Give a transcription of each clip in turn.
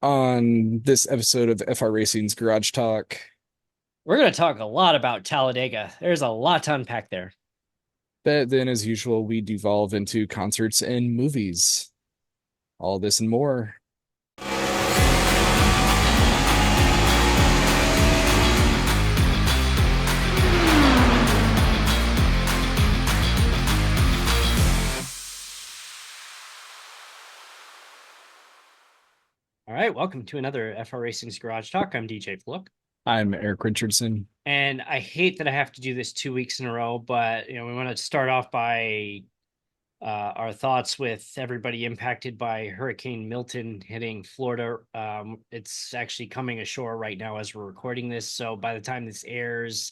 On this episode of FR Racing's Garage Talk. We're going to talk a lot about Talladega. There's a lot to unpack there. But then, as usual, we devolve into concerts and movies. All this and more. All right, welcome to another FR Racing's Garage Talk. I'm DJ Flook. I'm Eric Richardson. And I hate that I have to do this 2 weeks in a row, but we want to start off by our thoughts with everybody impacted by Hurricane Milton hitting Florida. It's actually coming ashore right now as we're recording this. So by the time this airs,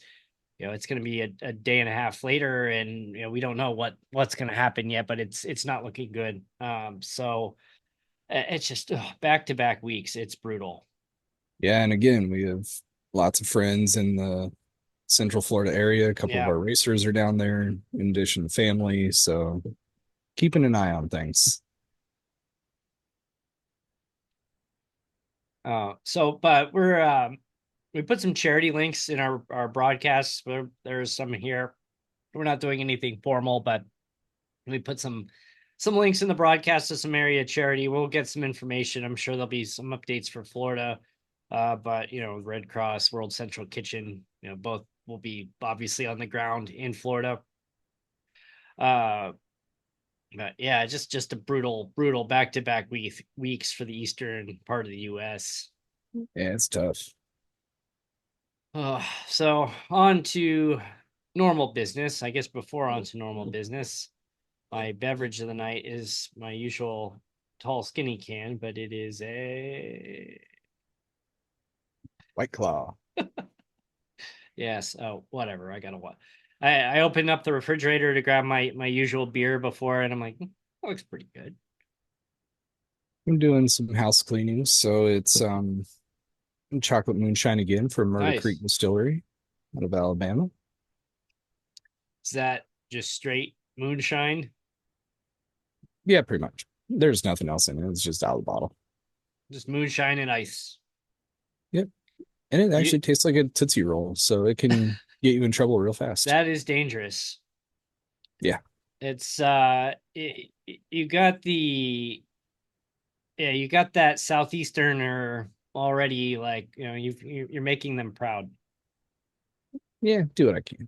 it's going to be a day and a half later, and we don't know what's going to happen yet, but it's not looking good. So it's just back to back weeks. It's brutal. Yeah, and again, we have lots of friends in the Central Florida area. A couple of Yeah. our racers are down there, in addition to family. So keeping an eye on things. But we put some charity links in our broadcasts. There's some here. We're not doing anything formal, but we put some links in the broadcast to some area charity. We'll get some information. I'm sure there'll be some updates for Florida. But Red Cross, World Central Kitchen, both will be obviously on the ground in Florida. But yeah, just a brutal back-to-back weeks for the eastern part of the US. Yeah, it's tough. So on to normal business. I guess before on to normal business, my beverage of the night is my usual tall, skinny can, but it is a White Claw. yes. Oh, whatever. I gotta what? I opened up the refrigerator to grab my usual beer before, and I'm like, that looks pretty good. I'm doing some house cleaning, so it's chocolate moonshine again from Murder Creek Nice. Distillery out of Alabama. Is that just straight moonshine? Yeah, pretty much. There's nothing else in it. It's just out of the bottle. Just moonshine and ice. Yep. And it You actually tastes like a Tootsie Roll, so it can get you in trouble real fast. that is dangerous. Yeah. It's you got the yeah, you got that southeasterner already, like you're making them proud Yeah, do what I can.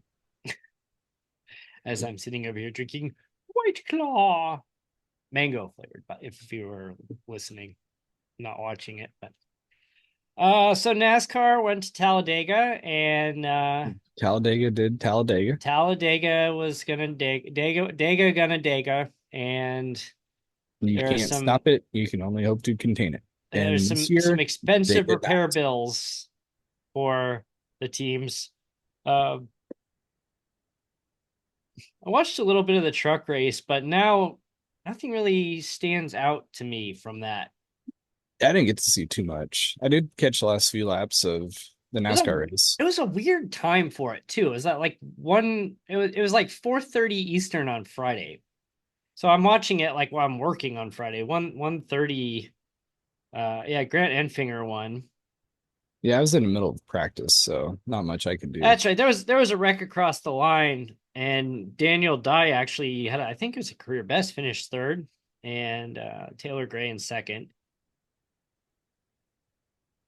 as I'm sitting over here drinking White Claw, mango flavored, but if you were listening, not watching it. But so NASCAR went to Talladega, and Talladega did Talladega. Talladega was gonna Dega gonna Dega, and You there's can't some stop it. You can only hope to contain it. there's And this some year, they expensive did repair that. bills for the teams. Uh, I watched a little bit of the truck race, but now nothing really stands out to me from that. I didn't get to see too much. I did catch the last few laps of the It was a NASCAR race. it was a weird time for it too. Is that like one? It was like 4:30 Eastern on Friday. So I'm watching it like while I'm working on Friday. 1:30. Yeah, Grant Enfinger won. Yeah, I was in the middle of practice, so not much I could do. That's right. There was a wreck across the line, and Daniel Dye actually had, I think it was a career best, finished third, and Taylor Gray in second.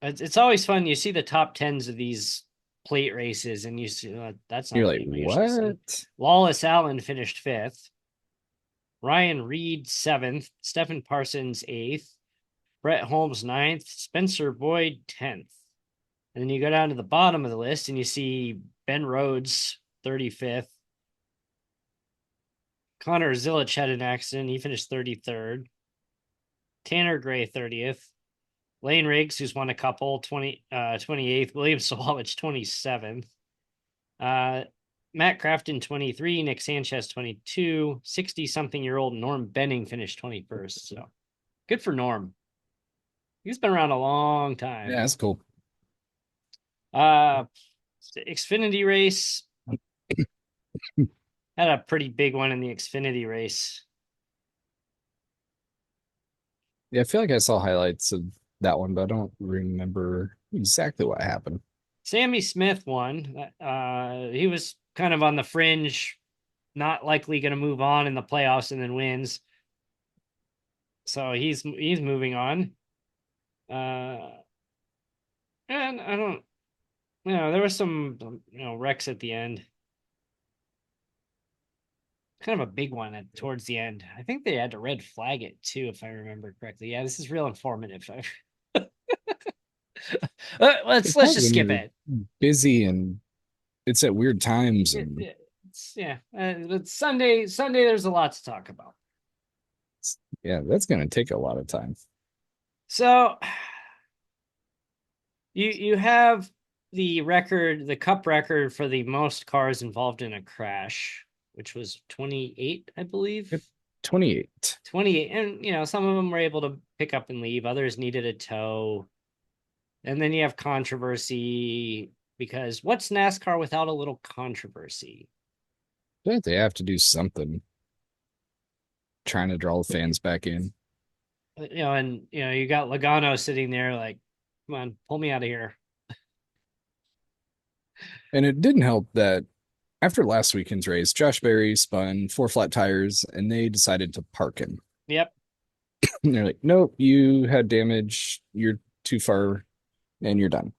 It's always fun. You see the top tens of these plate races, and you see that's not You're a like, name I usually see. what? Wallace Allen finished fifth. Ryan Reed seventh. Stephen Parsons eighth. Brett Holmes ninth. Spencer Boyd 10th. And then you go down to the bottom of the list and you see Ben Rhodes 35th. Connor Zilic had an accident. He finished 33rd. Tanner Gray 30th. Lane Riggs, who's won a couple, 28th. William Sawalich 27th. Matt Crafton 23, Nick Sanchez 22, 60-something-year-old Norm Benning finished 21st. So good for Norm. He's been around a long Yeah, time. that's cool. Uh Xfinity race had a pretty big one in the Xfinity race. Yeah, I feel like I saw highlights of that one, but I don't remember exactly what happened. Sammy Smith won. He was kind of on the fringe, not likely going to move on in the playoffs and then wins. So he's moving on. Uh, and I don't, there was some, wrecks at the end. Kind of a big one towards the end. I think they had to red flag it too, if I remember correctly. Yeah, this is real informative. let's It's let's hard just when skip you're it. busy and it's at weird times, and Yeah. It's Sunday. Sunday, there's a lot to talk about. yeah, that's gonna take a lot of time. So you have the cup record for the most cars involved in a crash, which was 28, I believe. Yep. 28. 28, and some of them were able to pick up and leave, others needed a tow. And then you have controversy because what's NASCAR without a little controversy? But they have to do something trying to draw the fans back in. And you got Logano sitting there like, come on, pull me out of here. And it didn't help that after last weekend's race, Josh Berry spun four flat tires and they decided to park him. Yep. And they're like, nope, you had damage. You're too far and you're done.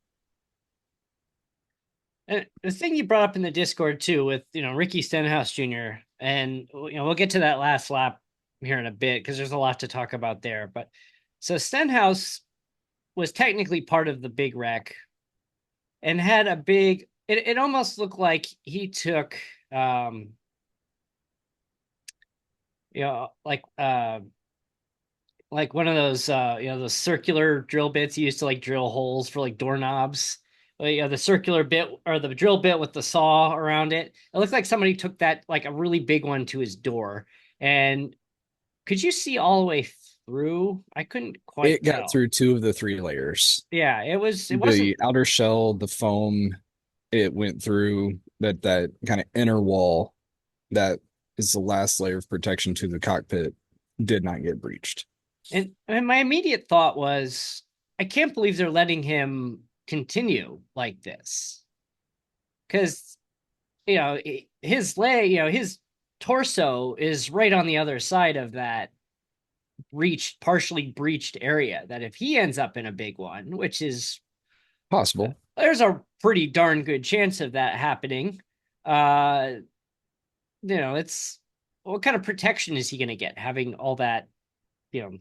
And the thing you brought up in the Discord too with Ricky Stenhouse Jr. and we'll get to that last lap here in a bit because there's a lot to talk about there. But so Stenhouse was technically part of the big wreck and had a big. It almost looked like he took you know like uh like one of those those circular drill bits you used to like drill holes for like doorknobs. The circular bit or the drill bit with the saw around it. It looked like somebody took that like a really big one to his door. And could you see all the way through? I couldn't quite It got tell. through two of the three layers. Yeah, it wasn't. The outer shell, the foam, it went through that kind of inner wall that is the last layer of protection to the cockpit did not get breached. And my immediate thought was, I can't believe they're letting him continue like this. Because his leg, his torso is right on the other side of that partially breached area. That if he ends up in a big one, which is Possible. there's a pretty darn good chance of that happening. Uh, it's what kind of protection is he going to get having all that, you know,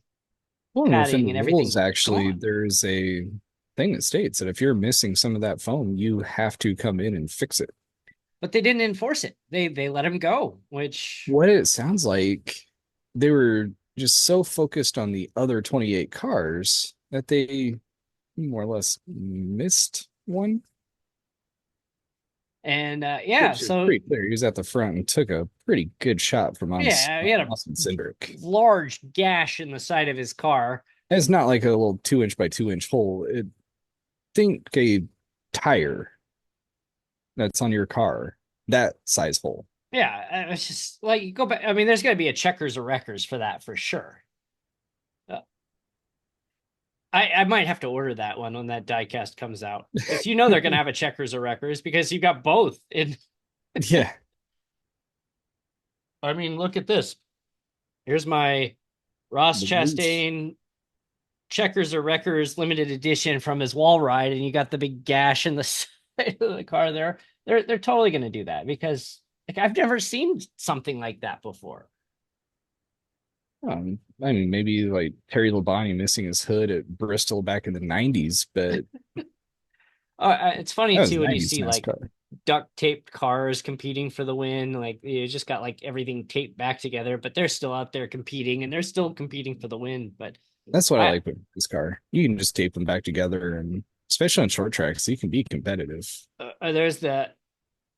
Well, and within padding the and rules, everything actually, gone? there's a thing that states that if you're missing some of that foam, you have to come in and fix it. But they didn't enforce it. They let him go, which What it sounds like, they were just so focused on the other 28 cars that they more or less missed one, and yeah, which is so pretty clear. He was at the front and took a pretty good shot from yeah, he had a Austin Cindric. large gash in the side of his car. It's not like a little 2 inch by 2 inch hole. Think a tire that's on your car, that size hole. Yeah, it's just like you go back. I mean, there's going to be a checkers or wreckers for that for sure. Uh, I might have to order that one when that diecast comes out because they're going to have a checkers or wreckers because you got both. Yeah. I mean, look at this. Here's my Ross The roof. Chastain checkers or wreckers limited edition from his wall ride, and you got the big gash in the side of the car there. They're totally going to do that because like I've never seen something like that before. I mean, maybe like Terry Labonte missing his hood at Bristol back in the 90s, but It's funny that was too when you 90s see like NASCAR. duct taped cars competing for the win. Like you just got like everything taped back together, but they're still out there competing and they're still competing for the win. But That's what I I like with this car. You can just tape them back together, and especially on short tracks, you can be competitive.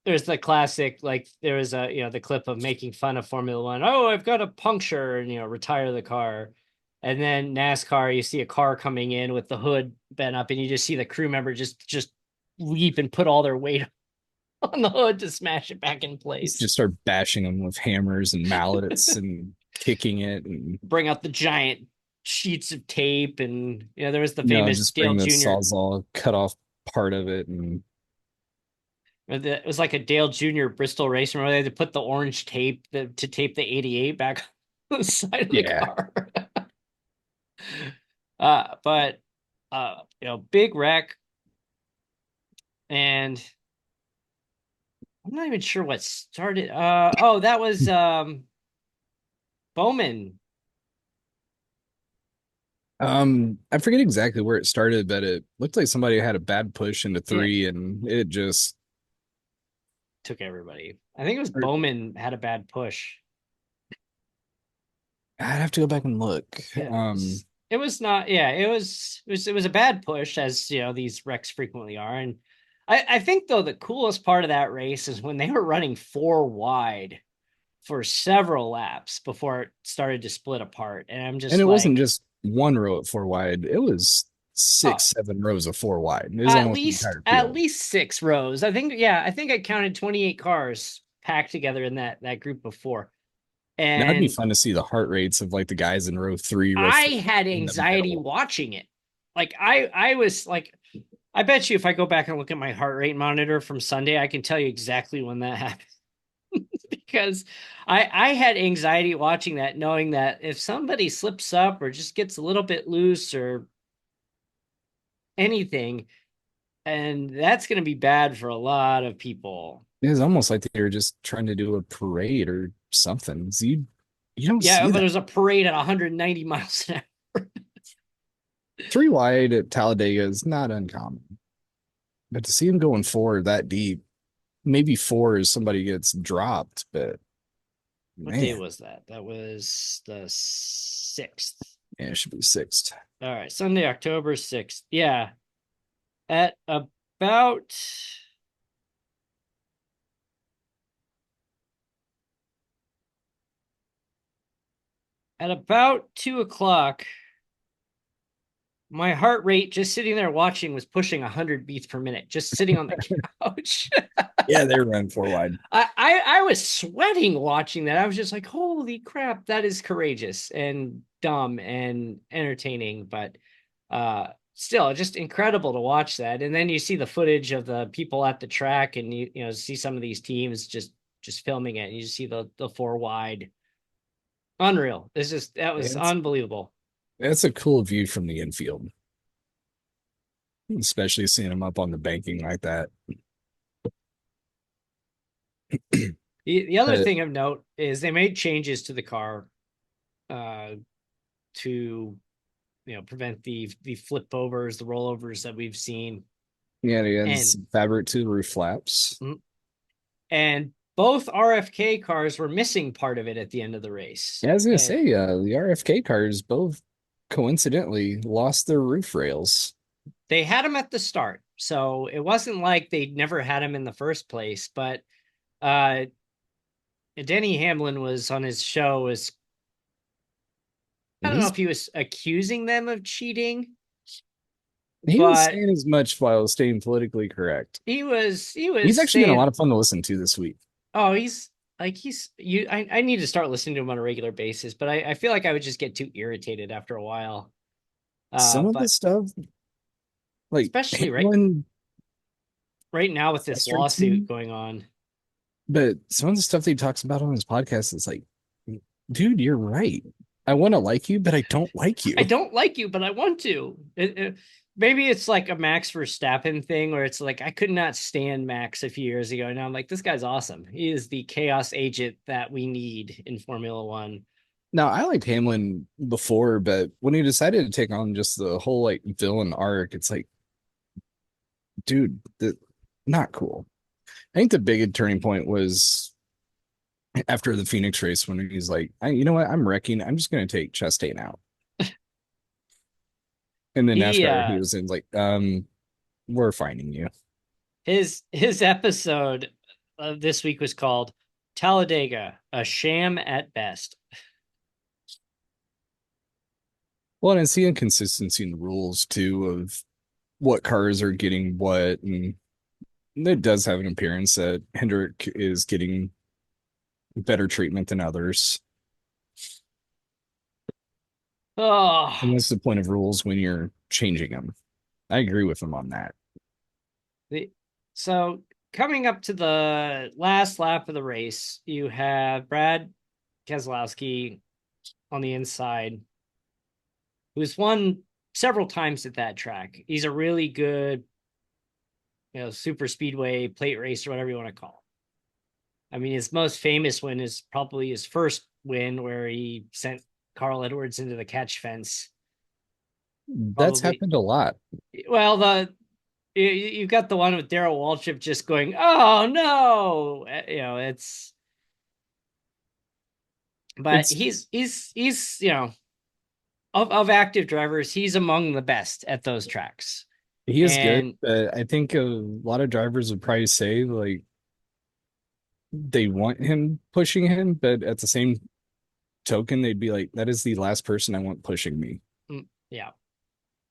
there's the classic like there was a the clip of making fun of Formula One. Oh, I've got a puncture and retire the car. And then NASCAR, you see a car coming in with the hood bent up, and you just see the crew member just leap and put all their weight on the hood to smash it back in place. Just start bashing them with hammers and mallets and kicking it. And Bring out the giant sheets of tape, and there was the No, famous just Dale bring the Jr. sawzall, cut off part of it, and It was like a Dale Jr. Bristol race where they had to put the orange tape to tape the 88 back on the side of the yeah. car. But big wreck, and I'm not even sure what started. Oh, that was Bowman. I forget exactly where it started, but it looked like somebody had a bad push into Yeah, three, and it just. took everybody. I think it was Or, Bowman had a bad push. I'd have to go back and look. It was not. Yeah, it was a bad push, as these wrecks frequently are. And I think though the coolest part of that race is when they were running four wide for several laps before it started to split apart. And I'm and just it wasn't like, just one row at four wide; it was oh, 6, 7 rows of four wide. It was at almost the least entire at field. least 6 rows. I think, yeah, I think I counted 28 cars packed together in that group before. Now it'd be And fun to see the heart rates of like the guys in row three, row I four, had in the anxiety middle. watching it. Like I was like, I bet you if I go back and look at my heart rate monitor from Sunday, I can tell you exactly when that happened. Because I had anxiety watching that, knowing that if somebody slips up or just gets a little bit loose or anything, and that's going to be bad for a lot of people. It was almost like they were just trying to do a parade or something. So you don't Yeah, see but that. there's a parade at 190 miles an hour. Three wide at Talladega is not uncommon, but to see him going forward that deep, maybe four as somebody gets dropped, but What day man, was that? That was the 6th. yeah, it should be sixth. All right, Sunday, October 6th. Yeah, at about at about 2 o'clock, my heart rate just sitting there watching was pushing 100 beats per minute, just sitting on the couch. Yeah, they ran four wide. I was sweating watching that. I was just like, holy crap, that is courageous and dumb and entertaining, but still just incredible to watch that. And then you see the footage of the people at the track, and you see some of these teams just filming it, and you just see the four wide. Unreal. That was It's unbelievable. it's a cool view from the infield, especially seeing them up on the banking like that. The other But thing of note is they made changes to the car uh, to prevent the flip overs, the rollovers that we've seen, yeah, they had and some fabric to the roof flaps. and both RFK cars were missing part of it at the end of the race. Yeah, I was gonna And say, the RFK cars both coincidentally lost their roof rails. they had them at the start, so it wasn't like they never had them in the first place. But uh, Denny Hamlin was on his show, was I don't know He's if he was accusing them of cheating, he was but saying as much while staying politically correct. he was He's actually been a lot saying, of fun to listen to this week. oh, he's like he's you I need to start listening to him on a regular basis, but I feel like I would just get too irritated after a while. Some of the But stuff, like especially Hamlin, right now with this frustrates lawsuit me. going on. But some of the stuff that he talks about on his podcast is like, dude, you're right. I want to like you, but I don't like I you. don't like you, but I want to. Maybe it's like a Max Verstappen thing where it's like I could not stand Max a few years ago. Now I'm like, this guy's awesome. He is the chaos agent that we need in Formula One. Now, I liked Hamlin before, but when he decided to take on just the whole like villain arc, it's like, dude, not cool. I think the big turning point was after the Phoenix race when he's like, you know what? I'm wrecking. I'm just going to take Chastain out. And then He NASCAR, he was in like, we're finding you. his episode of this week was called Talladega, a sham at best. Well, and it's the inconsistency in the rules too of what cars are getting what, and it does have an appearance that Hendrick is getting better treatment than others. Oh, And what's the point of rules when you're changing them? I agree with him on that. the, so coming up to the last lap of the race, you have Brad Keselowski on the inside, who's won several times at that track. He's a really good, super speedway plate racer, whatever you want to call it. I mean, his most famous win is probably his first win where he sent Carl Edwards into the catch fence. That's Probably, happened a lot. well, you've got the one with Darrell Waltrip just going, "Oh no," it's. But It's he's of active drivers, he's among the best at those tracks. he is good, And but I think a lot of drivers would probably say like they want him pushing him, but at the same token, they'd be like, that is the last person I want pushing me. yeah,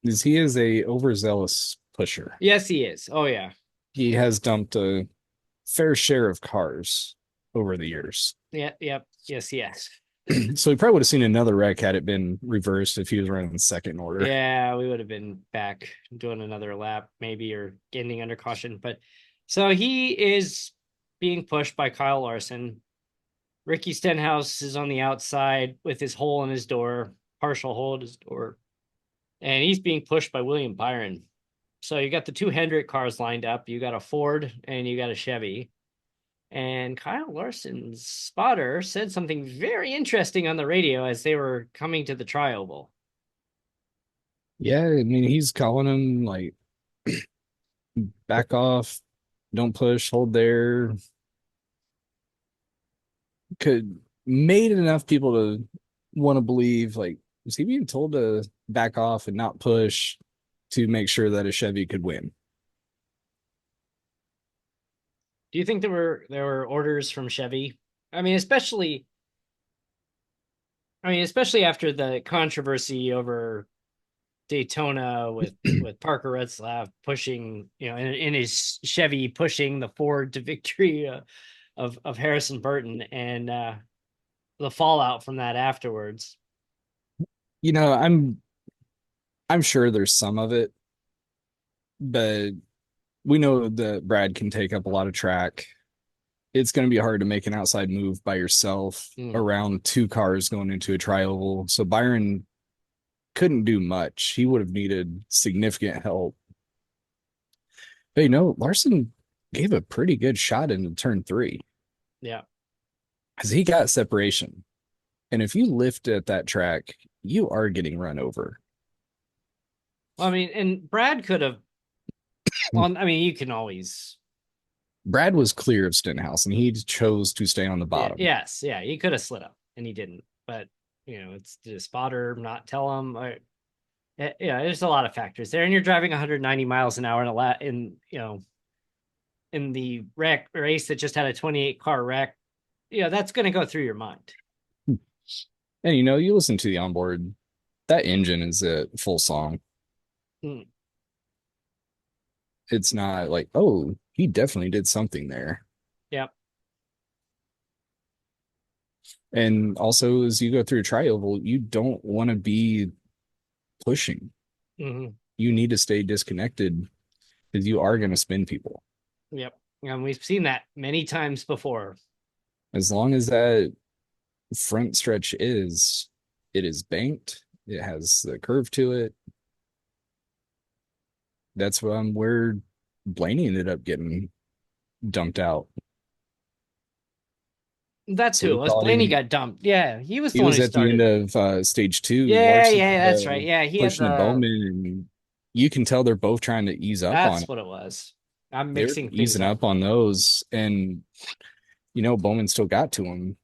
Because he is a overzealous pusher. yes, he is. Oh yeah, He has dumped a fair share of cars over the years. yeah, yep, yes, yes. So he probably would have seen another wreck had it been reversed if he was running the second order. Yeah, we would have been back doing another lap, maybe, or getting under caution. But so he is being pushed by Kyle Larson. Ricky Stenhouse is on the outside with his hole in his door, partial hole in his door, and he's being pushed by William Byron. So you got the two Hendrick cars lined up. You got a Ford and you got a Chevy. And Kyle Larson's spotter said something very interesting on the radio as they were coming to the trioval. Yeah, I mean, he's calling him like, back off, don't push, hold there. Could made enough people to want to believe like, was he being told to back off and not push to make sure that a Chevy could win? Do you think there were orders from Chevy? I mean, especially after the controversy over Daytona with Parker Retzlaff pushing, in his Chevy pushing the Ford to victory of Harrison Burton and the fallout from that afterwards. You know, I'm sure there's some of it, but we know that Brad can take up a lot of track. It's going to be hard to make an outside move by yourself Mm, around two cars going into a trioval. So Byron couldn't do much. He would have needed significant help. But Larson gave a pretty good shot into turn three yeah. because he got separation. And if you lift at that track, you are getting run over. Well, I mean, and Brad could have. Well, I mean, you can always. Brad was clear of Stenhouse and he chose to stay on the Yeah. bottom. Yes. Yeah. He could have slid up, and he didn't. But it's the spotter not tell him. Yeah, there's a lot of factors there, and you're driving 190 miles an hour in a lot in the wreck race that just had a 28 car wreck. That's going to go through your mind. And you listen to the onboard, that engine is a full song. Mm, It's not like, oh, he definitely did something there. yep. And also, as you go through a trioval, you don't want to be pushing. Hmm. You need to stay disconnected because you are going to spin people. Yep. And we've seen that many times before. As long as that front stretch it is banked, it has the curve to it. That's where Blaney ended up getting dumped out. That So too. we Was thought Blaney got dumped? Yeah, he was he the one was who at the end started. of stage two. Yeah, Larson yeah, that's right. Yeah, he had pushing the the. Bowman, and you can tell they're both trying to ease up on That's it. what it was. I'm They're mixing things easing up. up on those, and Bowman still got to him.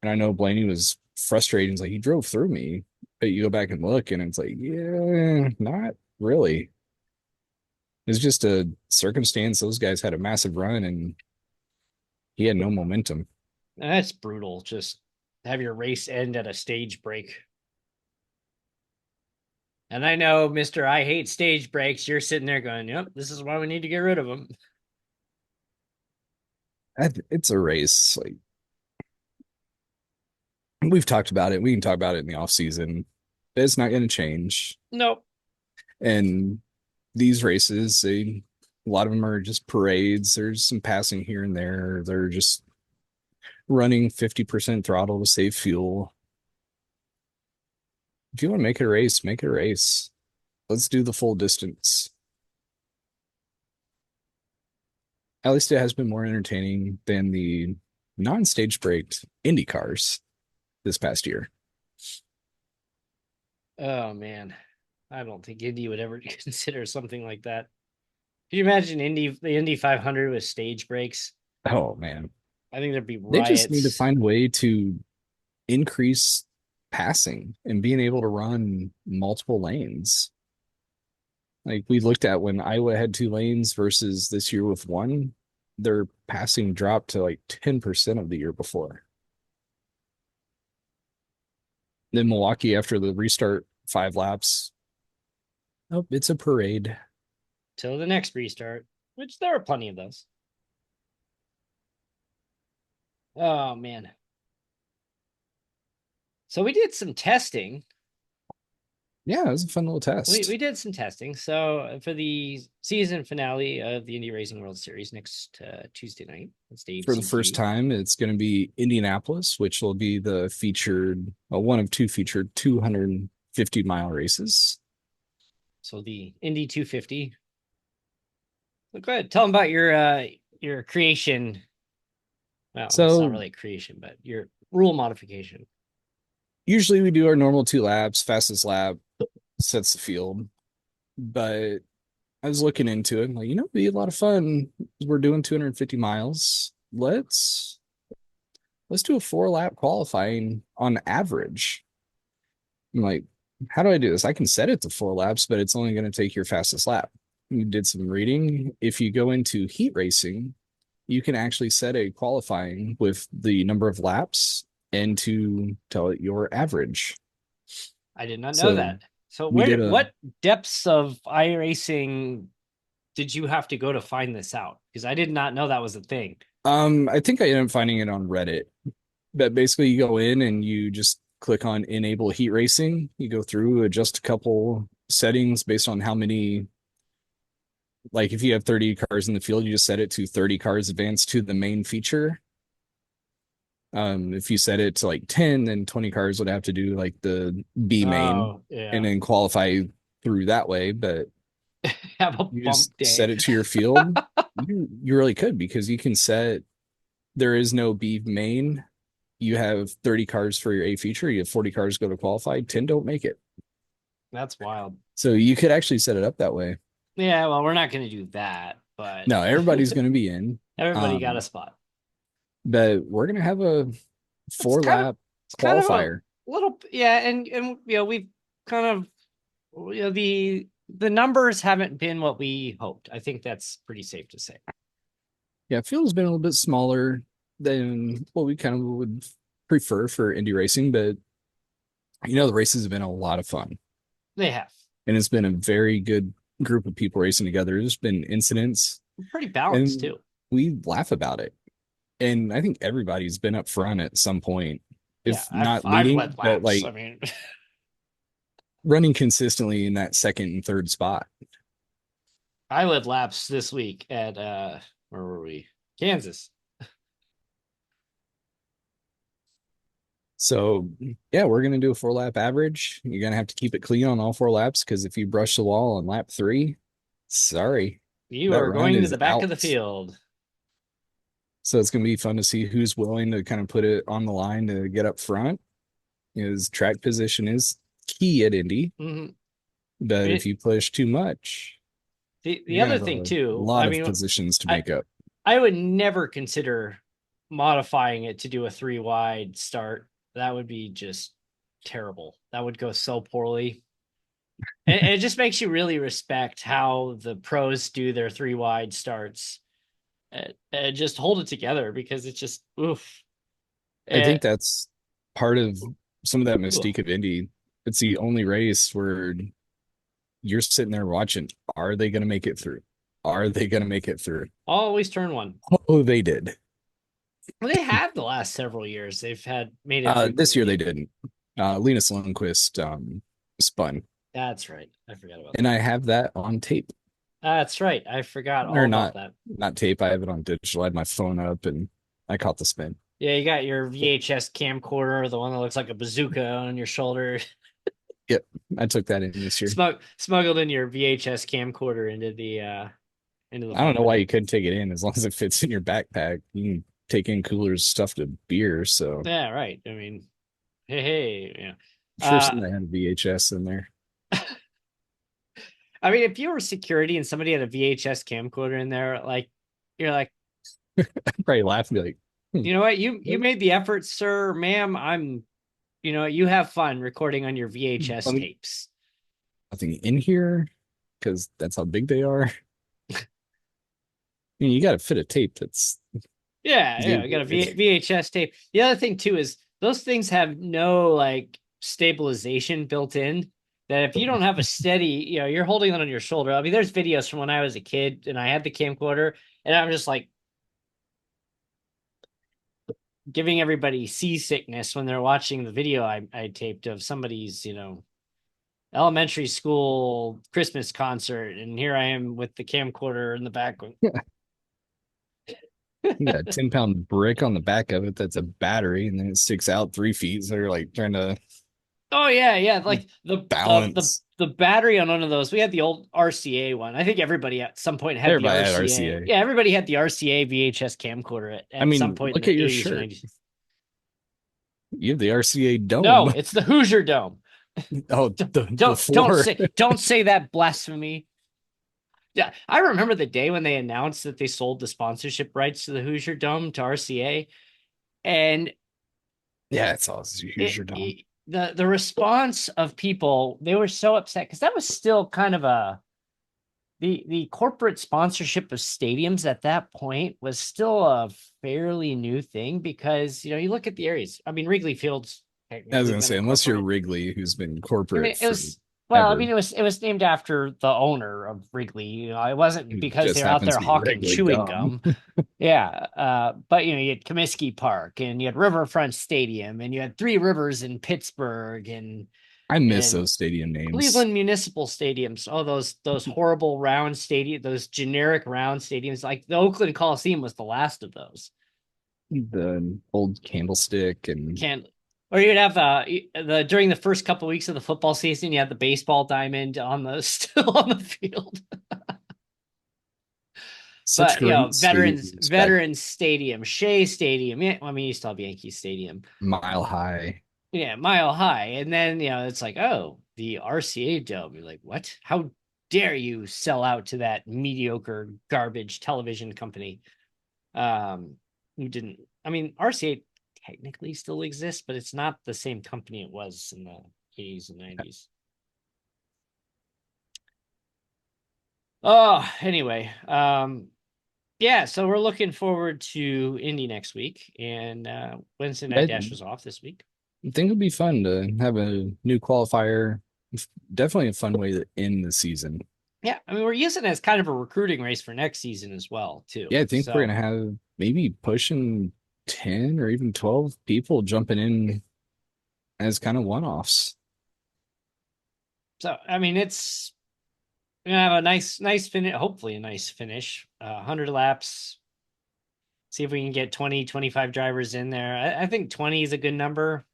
And I know Blaney was frustrated. He's like, he drove through me. But you go back and look, and it's like, yeah, not really. It's just a circumstance. Those guys had a massive run, and he had no momentum. And that's brutal. Just have your race end at a stage break. And I know, Mister, I hate stage breaks. You're sitting there going, "Yep, this is why we need to get rid of them." It's a race. Like we've talked about it. We can talk about it in the off season. It's not going to change. Nope. And these races, a lot of them are just parades. There's some passing here and there. They're just running 50% throttle to save fuel. If you want to make it a race, make it a race. Let's do the full distance. At least it has been more entertaining than the non-stage braked Indy cars this past year. Oh man, I don't think Indy would ever consider something like that. Can you imagine the Indy 500 with stage breaks? Oh man. I think there'd be They just need to riots. find a way to increase passing and being able to run multiple lanes. Like we looked at when Iowa had 2 lanes versus this year with one, their passing dropped to like 10% of the year before. Then Milwaukee, after the restart, 5 laps. Oh, it's a parade. Till the next restart, which there are plenty of those. Oh man. So we did some testing. Yeah, it was a fun little We test. did some testing. So for the season finale of the Indy Racing World Series next Tuesday night, it's Dave For the first CG. time, it's going to be Indianapolis, which will be the featured, one of two featured 250-mile races. So the Indy 250. So go ahead, tell them about your creation. Well, it's not So really a creation, but your rule modification. usually we do our normal 2 laps, fastest lap sets the field. But I was looking into it, like, it'd be a lot of fun. We're doing 250 miles. Let's do a 4 lap qualifying on average. I'm like, how do I do this? I can set it to 4 laps, but it's only going to take your fastest lap. You did some reading. If you go into heat racing, you can actually set a qualifying with the number of laps and to tell it your average. I did not know So that. So we did what depths of iRacing did you have to go to find this out? Because I did not know that was a thing. I think I ended up finding it on Reddit. But basically you go in and you just click on enable heat racing. You go through, adjust a couple settings based on how many, like if you have 30 cars in the field, you just set it to 30 cars advanced to the main feature. If you set it to like 10, then 20 cars would have to do like the B main Oh and yeah, then qualify through that way. But have a you bump just day. set it to your field. You really could because you can set there is no B main. You have 30 cars for your A feature. You have 40 cars go to qualify. 10 don't make it. That's wild. So you could actually set it up that way. Yeah, well, we're not going to do that, but No, everybody's going to be in. everybody got a Um, spot. but we're going to have a It's four kind of lap it's kind of a qualifier. little yeah, and we've kind of the numbers haven't been what we hoped. I think that's pretty safe to say. Yeah, field's been a little bit smaller than what we kind of would prefer for Indy racing, but the races have been a lot of fun. They have And it's been a very good group of people racing together. There's been incidents pretty balanced and too. we laugh about it. And I think everybody's been up front at some point, Yeah, if I've not I've leading, led but laps. I like mean, running consistently in that second and third spot. I led laps this week at where were we? Kansas. So yeah, we're gonna do a 4 lap average. You're gonna have to keep it clean on all 4 laps because if you brush the wall on lap 3, sorry, You that are run going to is the back of the out. field. So it's gonna be fun to see who's willing to kind of put it on the line to get up front. His track position is key at Indy, Mm-hmm. but if you push too much, The you're gonna other have thing a too, lot I of mean, positions to I make up. I would never consider modifying it to do a 3 wide start. That would be just terrible. That would go so poorly. And it just makes you really respect how the pros do their 3 wide starts and just hold it together because it's just oof. I Eh, think that's part of some of that oof. mystique of Indy. It's the only race where you're sitting there watching. Are they going to make it through? Are they going to make it through? Always turn one. Oh, they did. Well, they have the last several years. They've had made it through This year they clean. didn't. Linus Lundqvist, spun. That's right. I forgot about And that. I have that on tape. That's right. I forgot all Or about not that. not tape. I have it on digital. I had my phone up and I caught the spin. Yeah, you got your VHS camcorder, the one that looks like a bazooka on your shoulder. Yep. I took that in this year. Smuggled in your VHS camcorder into the I don't know why body. you couldn't take it in as long as it fits in your backpack. You can take in coolers stuffed to beer. So I'm Yeah, right. I mean, hey, yeah. sure Uh, somebody had a VHS in there. I mean, if you were security and somebody had a VHS camcorder in there, like you're like, I'd probably laugh and be like, you know what, you made the effort, sir, ma'am. You have fun recording on your VHS nothing, tapes. nothing in here because that's how big they are. I mean, you got to fit a tape that's Yeah, easy yeah, to I got a do. VHS tape. The other thing too is those things have no like stabilization built in. That if you don't have a steady, you're holding it on your shoulder. I mean, there's videos from when I was a kid and I had the camcorder, and I'm just like giving everybody seasickness when they're watching the video I taped of somebody's, elementary school Christmas concert, and here I am with the camcorder in the back. You got a 10-pound brick on the back of it that's a battery, and then it sticks out 3 feet. So you're like trying to Oh yeah, yeah. Like balance. the battery on one of those. We had the old RCA one. I think everybody at some point had the Everybody had RCA. RCA. Yeah, everybody had the RCA VHS camcorder I at some mean, point in look at the your 80s or shirt. 90s. You have the RCA No, dome. it's the Hoosier Dome. Oh, Don't the floor. don't say that blasphemy. Yeah, I remember the day when they announced that they sold the sponsorship rights to the Hoosier Dome to RCA, and Yeah, it's all Hoosier dome. the response of people, they were so upset because that was still kind of a the corporate sponsorship of stadiums at that point was still a fairly new thing because you look at the areas. I mean, Wrigley Field's I was technically gonna been say, unless you're incorporated. Wrigley, who's been I mean, corporate it was well, I forever, mean, it was named after the owner of Wrigley. It wasn't who because just they're out happens there to be hawking Wrigley chewing dumb. gum. Yeah, but you had Comiskey Park and you had Riverfront Stadium and you had Three Rivers in Pittsburgh I miss and those stadium names. Cleveland Municipal Stadiums. Oh, those horrible round stadium, those generic round stadiums. Like the Oakland Coliseum was the last of those. The old candlestick and Can't. Or you'd have the during the first couple of weeks of the football season, you had the baseball diamond on the still on the field. such But great stadiums back Veterans Stadium, Shea Stadium. Yeah, I mean, you still have Yankee Stadium. Mile High. Yeah, Mile High, and then it's like, oh, the RCA Dome. You're like, what? How dare you sell out to that mediocre garbage television company? Who didn't? I mean, RCA technically still exists, but it's not the same company it was in the 80s and 90s. Oh, anyway, yeah. So we're looking forward to Indy next week, and Wednesday Night I Dash was off this week. think it'd be fun to have a new qualifier. Definitely a fun way to end the season. Yeah, I mean, we're using it as kind of a recruiting race for next season as well, too. Yeah, I think we're So, gonna have maybe pushing 10 or even 12 people jumping in as kind of one-offs. I mean, it's gonna have a nice finish. Hopefully, a nice finish. 100 laps. See if we can get 20, 25 drivers in there. I think 20 is a good number.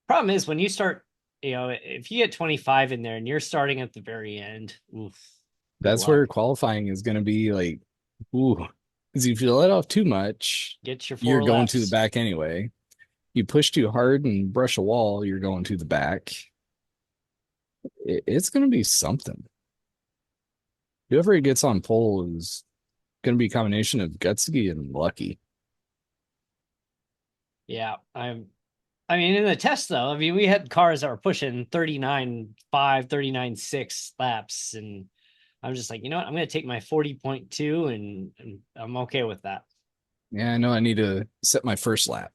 Problem is when you start, if you get 25 in there and you're starting at the very end, oof, good That's luck. where qualifying is gonna be like, ooh, because if you let off too much, Get your you're four going to the laps. back anyway. You push too hard and brush a wall, you're going to the back. It's gonna be something. Whoever gets on pole is gonna be a combination of gutsy and lucky. Yeah, I mean, in the test though, I mean, we had cars that were pushing 39.5, 39.6 laps, and I'm just like, you know what? I'm going to take my 40.2, and I'm okay with that. Yeah, I know I need to set my first lap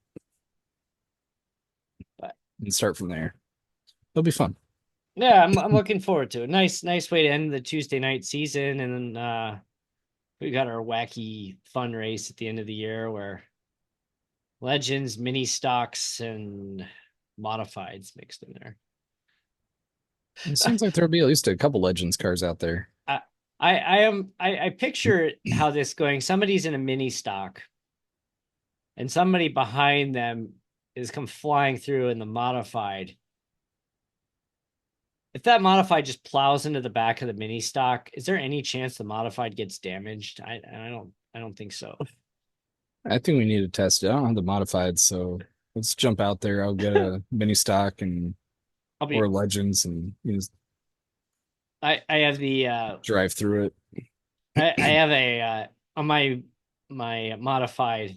But and start from there. It'll be fun. yeah, I'm looking forward to it. Nice way to end the Tuesday night season, and then we got our wacky fun race at the end of the year where legends, mini stocks, and modifieds mixed in there. It seems like there'll be at least a couple Legends cars out there. I I picture how this going. Somebody's in a mini stock, and somebody behind them is come flying through in the modified. If that modified just plows into the back of the mini stock, is there any chance the modified gets damaged? I don't think so. I think we need to test it. I don't have the modified, so let's jump out there. I'll get a mini stock and I'll or be Legends and just I have the drive through it. I have a on my modified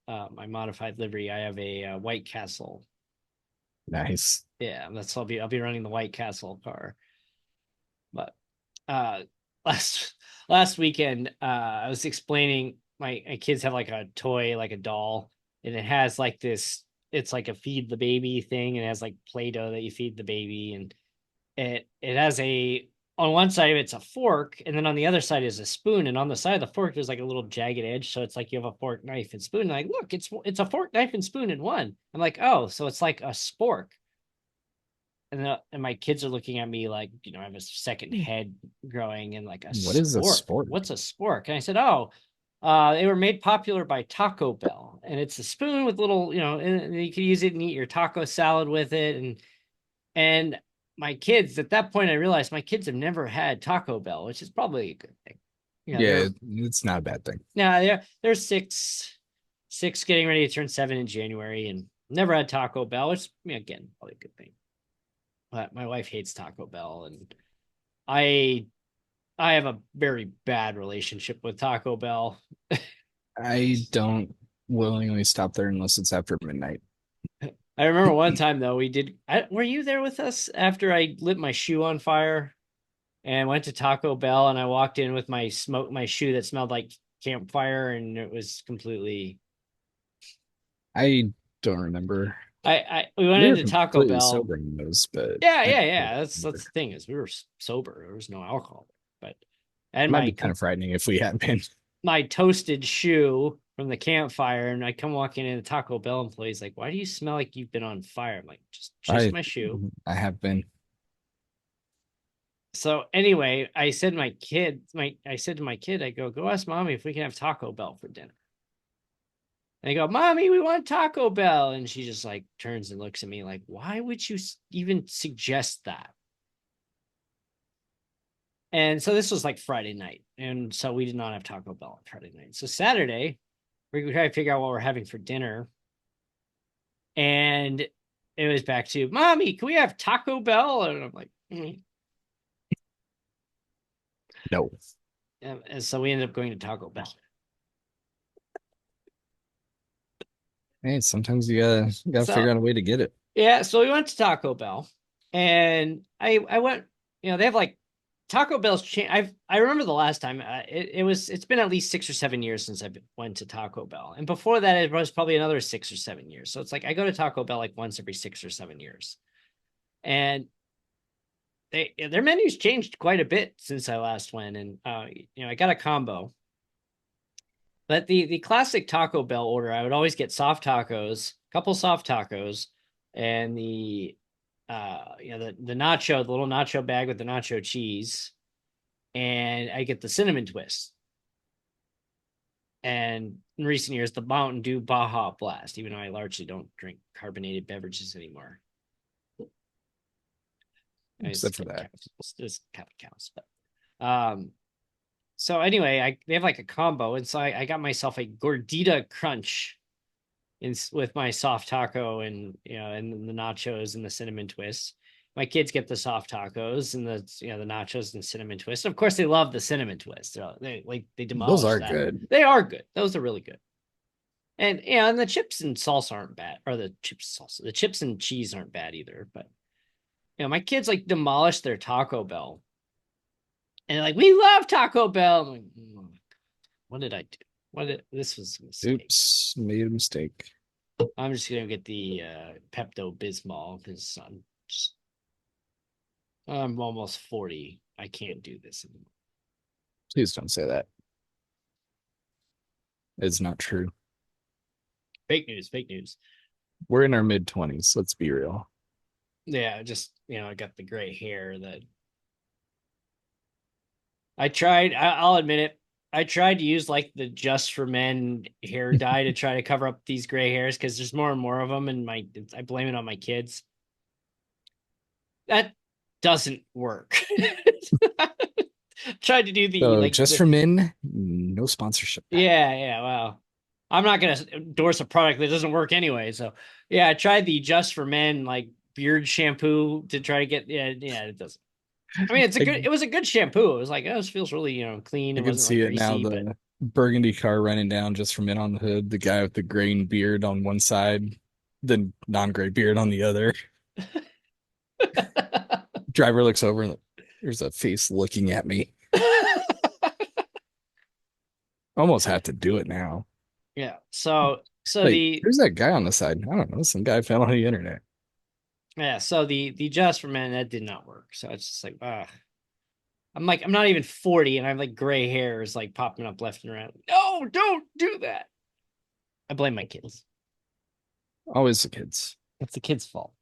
livery. I have a White Castle. Nice. Yeah, that's I'll be running the White Castle car. But uh last last weekend, I was explaining my kids have like a toy, like a doll, and it has like this. It's like a feed the baby thing, and it has like Play-Doh that you feed the baby, and it has a on one side of it's a fork, and then on the other side is a spoon, and on the side of the fork there's like a little jagged edge, so it's like you have a fork, knife, and spoon. And like, look, it's a fork, knife, and spoon in one. I'm like, oh, so it's like a spork. And my kids are looking at me like, I have a second head growing, and like a What is a spork. sport? What's a spork? And I said, oh, they were made popular by Taco Bell, and it's a spoon with little, and you can use it and eat your taco salad with it. And my kids, at that point, I realized my kids have never had Taco Bell, which is probably a good thing. Yeah, it's not a bad thing. They're six, getting ready to turn 7 in January, and never had Taco Bell, which again, probably a good thing. But my wife hates Taco Bell, and I I have a very bad relationship with Taco Bell. I don't willingly stop there unless it's after midnight. I remember one time though were you there with us after I lit my shoe on fire and went to Taco Bell, and I walked in with my shoe that smelled like campfire, and it was completely. I don't remember. I we went We were into Taco completely Bell. sober in those, but Yeah, I yeah, don't yeah. That's remember. the thing, is we were sober. There was no alcohol, but It and might be kind of frightening if we had been. my toasted shoe from the campfire, and I come walking in, the Taco Bell employee's like, "Why do you smell like you've been on fire?" I'm like, just I my shoe. I have been. So anyway, I said to my kid, I go ask mommy if we can have Taco Bell for dinner. And I go, Mommy, we want Taco Bell. And she just like turns and looks at me like, why would you even suggest that? And so this was like Friday night. And so we did not have Taco Bell on Friday night. So Saturday, we try to figure out what we're having for dinner. And it was back to, Mommy, can we have Taco Bell? And I'm like, No. And so we ended up going to Taco Bell. Hey, sometimes you gotta figure So out a way to get it. yeah, so we went to Taco Bell, and I went. They have like Taco Bell's changed. I remember the last time, it's been at least 6 or 7 years since I went to Taco Bell, and before that it was probably another 6 or 7 years. So it's like I go to Taco Bell like once every 6 or 7 years, and their menus changed quite a bit since I last went, and I got a combo. But the classic Taco Bell order, I would always get soft tacos, couple soft tacos, and the nacho, the little nacho bag with the nacho cheese, and I get the cinnamon twist. And in recent years, the Mountain Dew Baja Blast, even though I largely don't drink carbonated beverages anymore. Except for that. This kind of counts, but so anyway, they have like a combo, and so I got myself a gordita crunch with my soft taco, and and the nachos and the cinnamon twist. My kids get the soft tacos and the nachos and cinnamon twist. Of course, they love the cinnamon twist. They Those demolish are that. good. They are good. Those are really good. And and the chips and salsa aren't bad, or the chips and cheese aren't bad either. But my kids like demolish their Taco Bell, and they're like, we love Taco Bell. I'm like, what did I do? This was a mistake. Oops, made a mistake. I'm just gonna get the Pepto Bismol because I'm almost 40. I can't do this anymore. Please don't say that. It's not true. Fake news. Fake news. We're in our mid 20s. Let's be real. Yeah, just I got the gray hair that I tried. I'll admit it. I tried to use like the Just for Men hair dye to try to cover up these gray hairs because there's more and more of them, and I blame it on my kids. That doesn't work. Tried to do the So like just the for men, no sponsorship. yeah. Well, I'm not gonna endorse a product that doesn't work anyway. So yeah, I tried the Just for Men like beard shampoo to try to get yeah it doesn't. I mean, I, it was a good shampoo. It was like, oh, this feels really, clean. I It can wasn't like see it now. greasy, but The burgundy car running down just for men on the hood. The guy with the graying beard on one side, the non-gray beard on the other. Driver looks over and there's a face looking at me. Almost have to do it now. yeah. So Like, the who's that guy on the side? I don't know. Some guy I found on the internet. yeah, so the Just for Men that did not work. So it's just like, I'm like, I'm not even 40 and I have like gray hairs like popping up left and right. No, don't do that. I blame my kids. Always the kids. It's the kids' fault.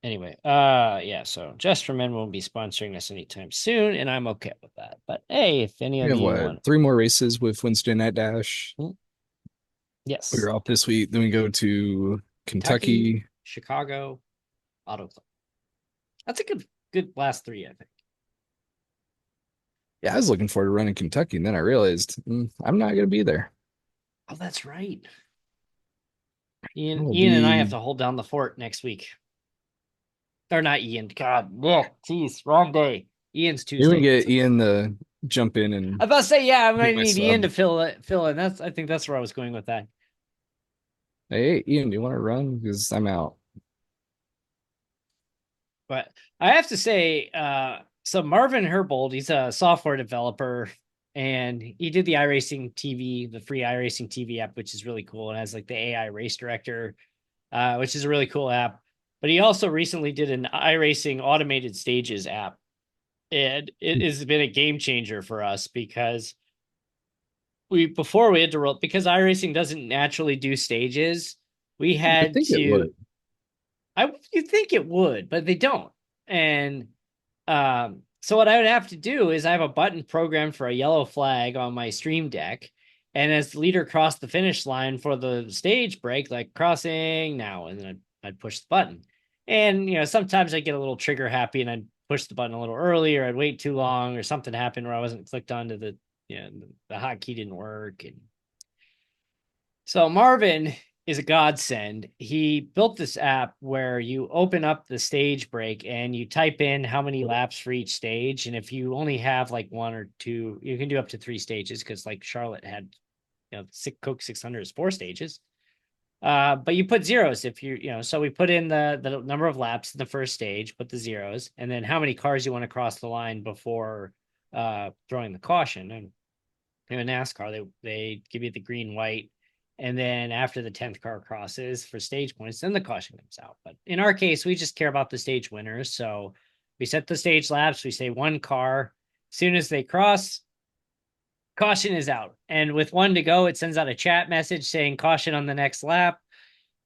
Anyway, yeah, so Just for Men won't be sponsoring us anytime soon, and I'm okay with that. But hey, if any We of have you what, want, three more races with Wednesday Night Dash. hmm, We yes, are off this week. Then we go to Kentucky, Kentucky. Chicago, Auto Club. That's a good last three, I think. Yeah, I was looking forward to running Kentucky, and then I realized I'm not going to be there. Oh, that's right. I'll Ian and I have be. to hold down the fort next week. Or not Ian. God, yeah, jeez, wrong day. Ian's You're going to Tuesday. get Ian to jump in I and was about to say, yeah, I be might my need Ian sub. to fill in. I think that's where I was going with that. Hey, Ian, do you want to run? Because I'm out. But I have to say, so Marvin Herbold, he's a software developer, and he did the iRacing TV, the free iRacing TV app, which is really cool. It has like the AI race director, which is a really cool app. But he also recently did an iRacing automated stages app, and it has been a game changer for us because we before we had to roll because iRacing doesn't naturally do stages. We I had think it would. to. I you think it would, but they don't. And so what I would have to do is I have a button programmed for a yellow flag on my stream deck. And as the leader crossed the finish line for the stage break, like crossing now, and then I'd push the button. And sometimes I get a little trigger happy and I'd push the button a little early, or I'd wait too long, or something happened where I wasn't clicked onto the hotkey didn't work. And so Marvin is a godsend. He built this app where you open up the stage break and you type in how many laps for each stage. And if you only have like one or two, you can do up to three stages because like Charlotte had, Coke 600 is four stages. But you put zeros if so we put in the number of laps in the first stage, put the zeros, and then how many cars you want to cross the line before throwing the caution. And in NASCAR, they give you the green, white, and then after the 10th car crosses for stage points, then the caution comes out. But in our case, we just care about the stage winners. So we set the stage laps. We say one car. As soon as they cross, caution is out. And with one to go, it sends out a chat message saying caution on the next lap.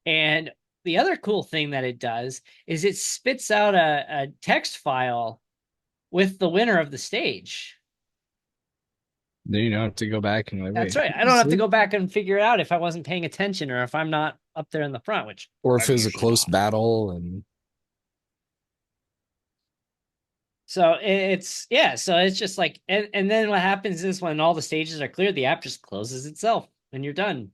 And the other cool thing that it does is it spits out a text file with the winner of the stage. Then you don't have to go back and like, That's wait, right. I don't have to go back and figure it out if I wasn't paying attention or if I'm not up there in the front, which or if I'm it was a usually close not. battle and So it's yeah, so it's just like and then what happens is when all the stages are clear, the app just closes itself and you're done.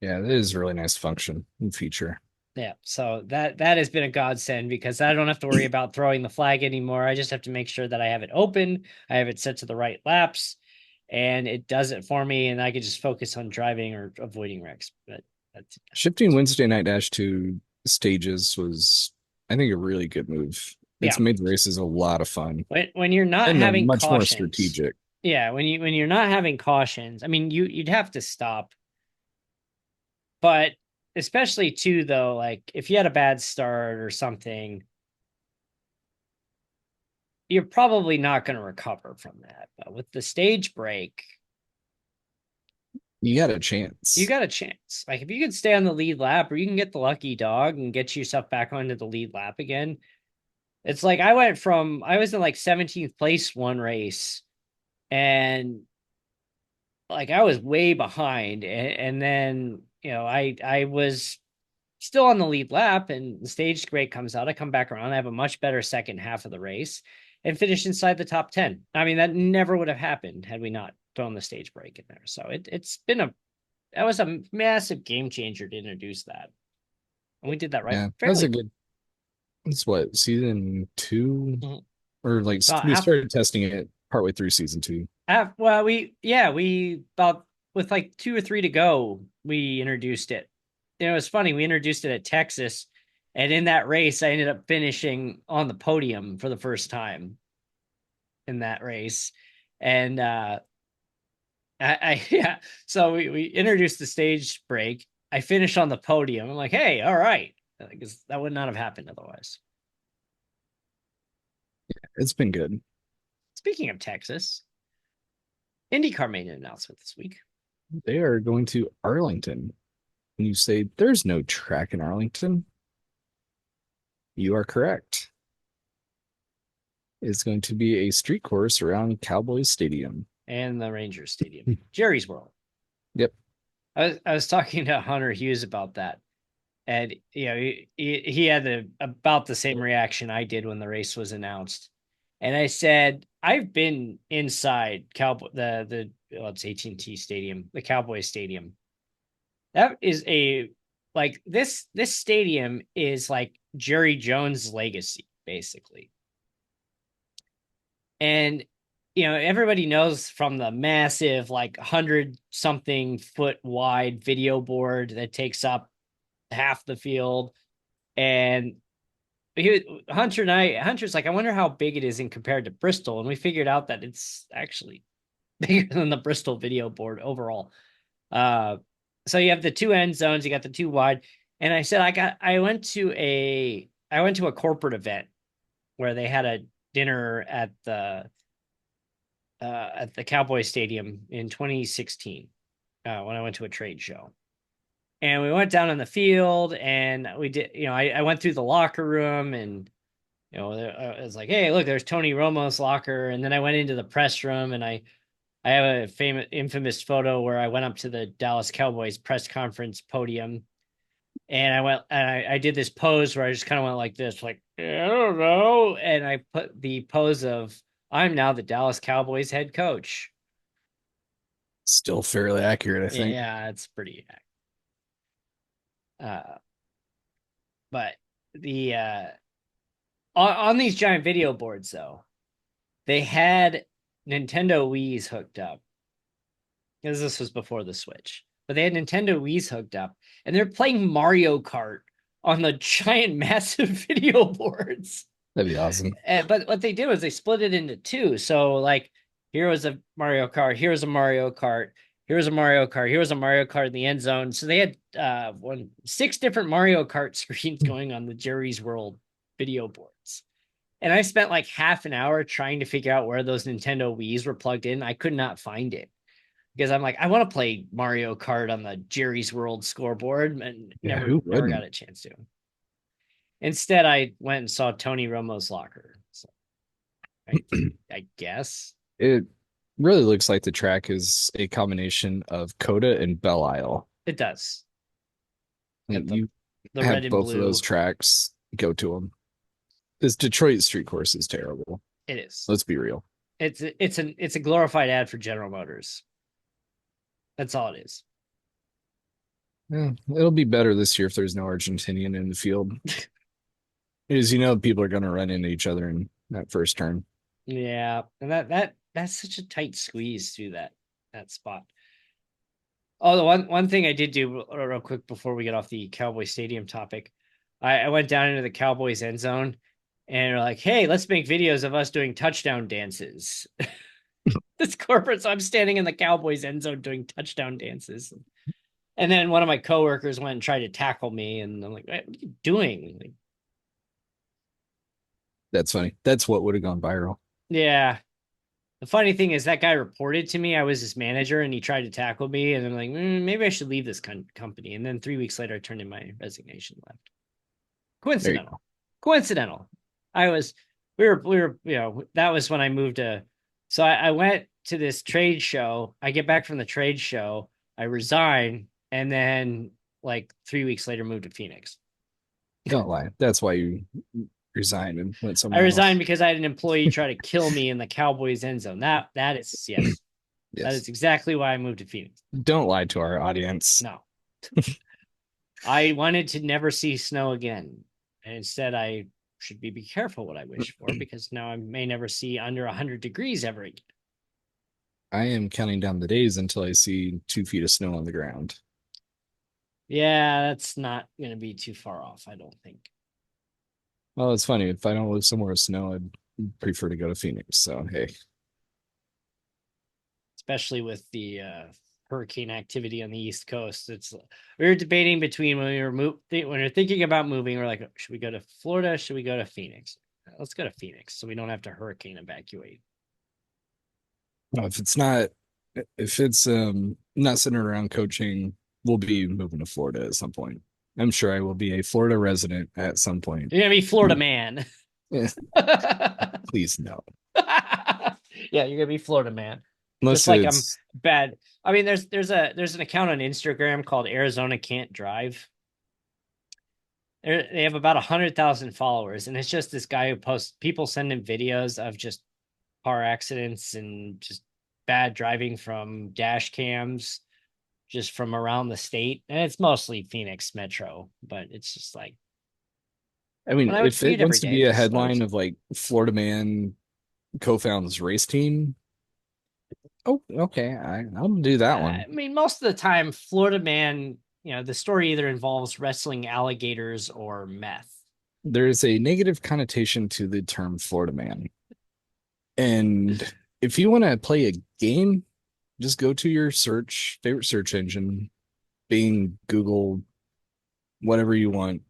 yeah, it is a really nice function and feature. Yeah, so that has been a godsend because I don't have to worry about throwing the flag anymore. I just have to make sure that I have it open, I have it set to the right laps, and it does it for me, and I can just focus on driving or avoiding wrecks. But that's Shifting Wednesday Night Dash to stages was, I think, a really good move. It's yeah. made the races a lot of fun When you're not and they're having much more cautions, strategic. yeah, when you're not having cautions, I mean you'd have to stop. But especially too though, like if you had a bad start or something, you're probably not going to recover from that. But with the stage break, You got a You chance. got a chance. Like if you can stay on the lead lap, or you can get the lucky dog and get yourself back onto the lead lap again. It's like I was in like 17th place one race, and like I was way behind, and then I was still on the lead lap, and the stage break comes out. I come back around. I have a much better second half of the race and finish inside the top 10. I mean, that never would have happened had we not thrown the stage break in there. So it's been that was a massive game changer to introduce that. And we did that right Yeah, that's a fairly. good. It's what, season two, Mhm. or like About we half, started testing it partway through season two. well, we about with like 2 or 3 to go, we introduced it. It was funny. We introduced it at Texas, and in that race, I ended up finishing on the podium for the first time in that race. And yeah, so we introduced the stage break. I finished on the podium. I'm like, hey, all right, because that would not have happened otherwise. It's been good. Speaking of Texas, IndyCar made an announcement this week. They are going to Arlington. And you say there's no track in Arlington. You are correct. It's going to be a street course around Cowboys Stadium. And the Rangers Stadium, Jerry's World. Yep. I was talking to Hunter Hughes about that, and he had about the same reaction I did when the race was announced. And I said, I've been inside Cowboy the well, it's AT&T Stadium, the Cowboys Stadium. That is a like this stadium is like Jerry Jones' legacy, basically. And everybody knows from the massive, like 100 something foot wide video board that takes up half the field. And Hunter's like, I wonder how big it is in compared to Bristol. And we figured out that it's actually bigger than the Bristol video board overall. Uh, so you have the two end zones, you got the two wide. And I said, I went to a corporate event where they had a dinner at the Cowboy Stadium in 2016 when I went to a trade show. And we went down in the field, and we did. I went through the locker room, and it was like, hey, look, there's Tony Romo's locker. And then I went into the press room, and I have a infamous photo where I went up to the Dallas Cowboys press conference podium, and I did this pose where I just kind of went like this, like, I don't know. And I put the pose of, I'm now the Dallas Cowboys head coach. Still fairly accurate, I think. Yeah, it's pretty. Uh, but the on these giant video boards though, they had Nintendo Wii's hooked up because this was before the Switch. But they had Nintendo Wii's hooked up, and they're playing Mario Kart on the giant, massive video boards. That'd be awesome. But what they did was they split it into two. So like, here was a Mario Kart, here's a Mario Kart, here's a Mario Kart, here's a Mario Kart in the end zone. So they had 6 different Mario Kart screens going on the Jerry's World video boards. And I spent like half an hour trying to figure out where those Nintendo Wii's were plugged in. I could not find it because I'm like, I want to play Mario Kart on the Jerry's World scoreboard, and Yeah, never who never got wouldn't? a chance to. Instead, I went and saw Tony Romo's locker. So I, I guess It really looks like the track is a combination of Coda and Belle Isle. it does. Got And you the red have and both of those blue. tracks, go to them. This Detroit street course is terrible. It is. Let's be real. It's a glorified ad for General Motors. That's all it is. Yeah, it'll be better this year if there's no Argentinian in the field. Because people are going to run into each other in that first turn. Yeah, and that's such a tight squeeze through that spot. Oh, the one thing I did do real quick before we get off the Cowboy Stadium topic, I went down into the Cowboys end zone, and we're like, hey, let's make videos of us doing touchdown dances. This corporate, so I'm standing in the Cowboys end zone doing touchdown dances. And then one of my coworkers went and tried to tackle me, and I'm like, what are you doing? Like, That's funny. That's what would have gone viral. yeah. The funny thing is that guy reported to me I was his manager, and he tried to tackle me, and I'm like, maybe I should leave this company. And then 3 weeks later, I turned in my resignation, left. There you Coincidental. go. Coincidental. I was, we were, that was when I moved to, so I went to this trade show. I get back from the trade show, I resign, and then like 3 weeks later, moved to Phoenix. Don't lie. That's why you resigned and went I somewhere resigned else. because I had an employee try to kill me in the Cowboys end zone. That is, yes, that Yes. is exactly why I moved to Phoenix. Don't lie to our audience. No, I wanted to never see snow again. And instead, I should be careful what I wish for, because now I may never see under 100 degrees ever again. I am counting down the days until I see 2 feet of snow on the ground. Yeah, that's not going to be too far off, I don't think. Well, it's funny. If I don't live somewhere with snow, I'd prefer to go to Phoenix. So, hey, Especially with the hurricane activity on the East Coast. It's We were debating between when when we were thinking about moving. We're like, should we go to Florida? Should we go to Phoenix? Let's go to Phoenix so we don't have to hurricane evacuate. if it's not, if it's not centered around coaching, we'll be moving to Florida at some point. I'm sure I will be a Florida resident at some point. You're gonna be Florida man. Eh, Yeah, please no. you're gonna be Florida man. Just Unless like I'm it's, bad. I mean, there's an account on Instagram called Arizona Can't Drive. They have about 100,000 followers, and it's just this guy who posts people sending videos of just car accidents and just bad driving from dash cams, just from around the state. And it's mostly Phoenix Metro, but it's just like I when mean, I would if it commute every wants to day, be it a just headline slows. of like Florida man co-founds race team, oh, okay, I'll do that I one. mean, most of the time, Florida man, the story either involves wrestling alligators or meth. There's a negative connotation to the term Florida man. And if you want to play a game, just go to your favorite search engine, Bing, Google, whatever you want,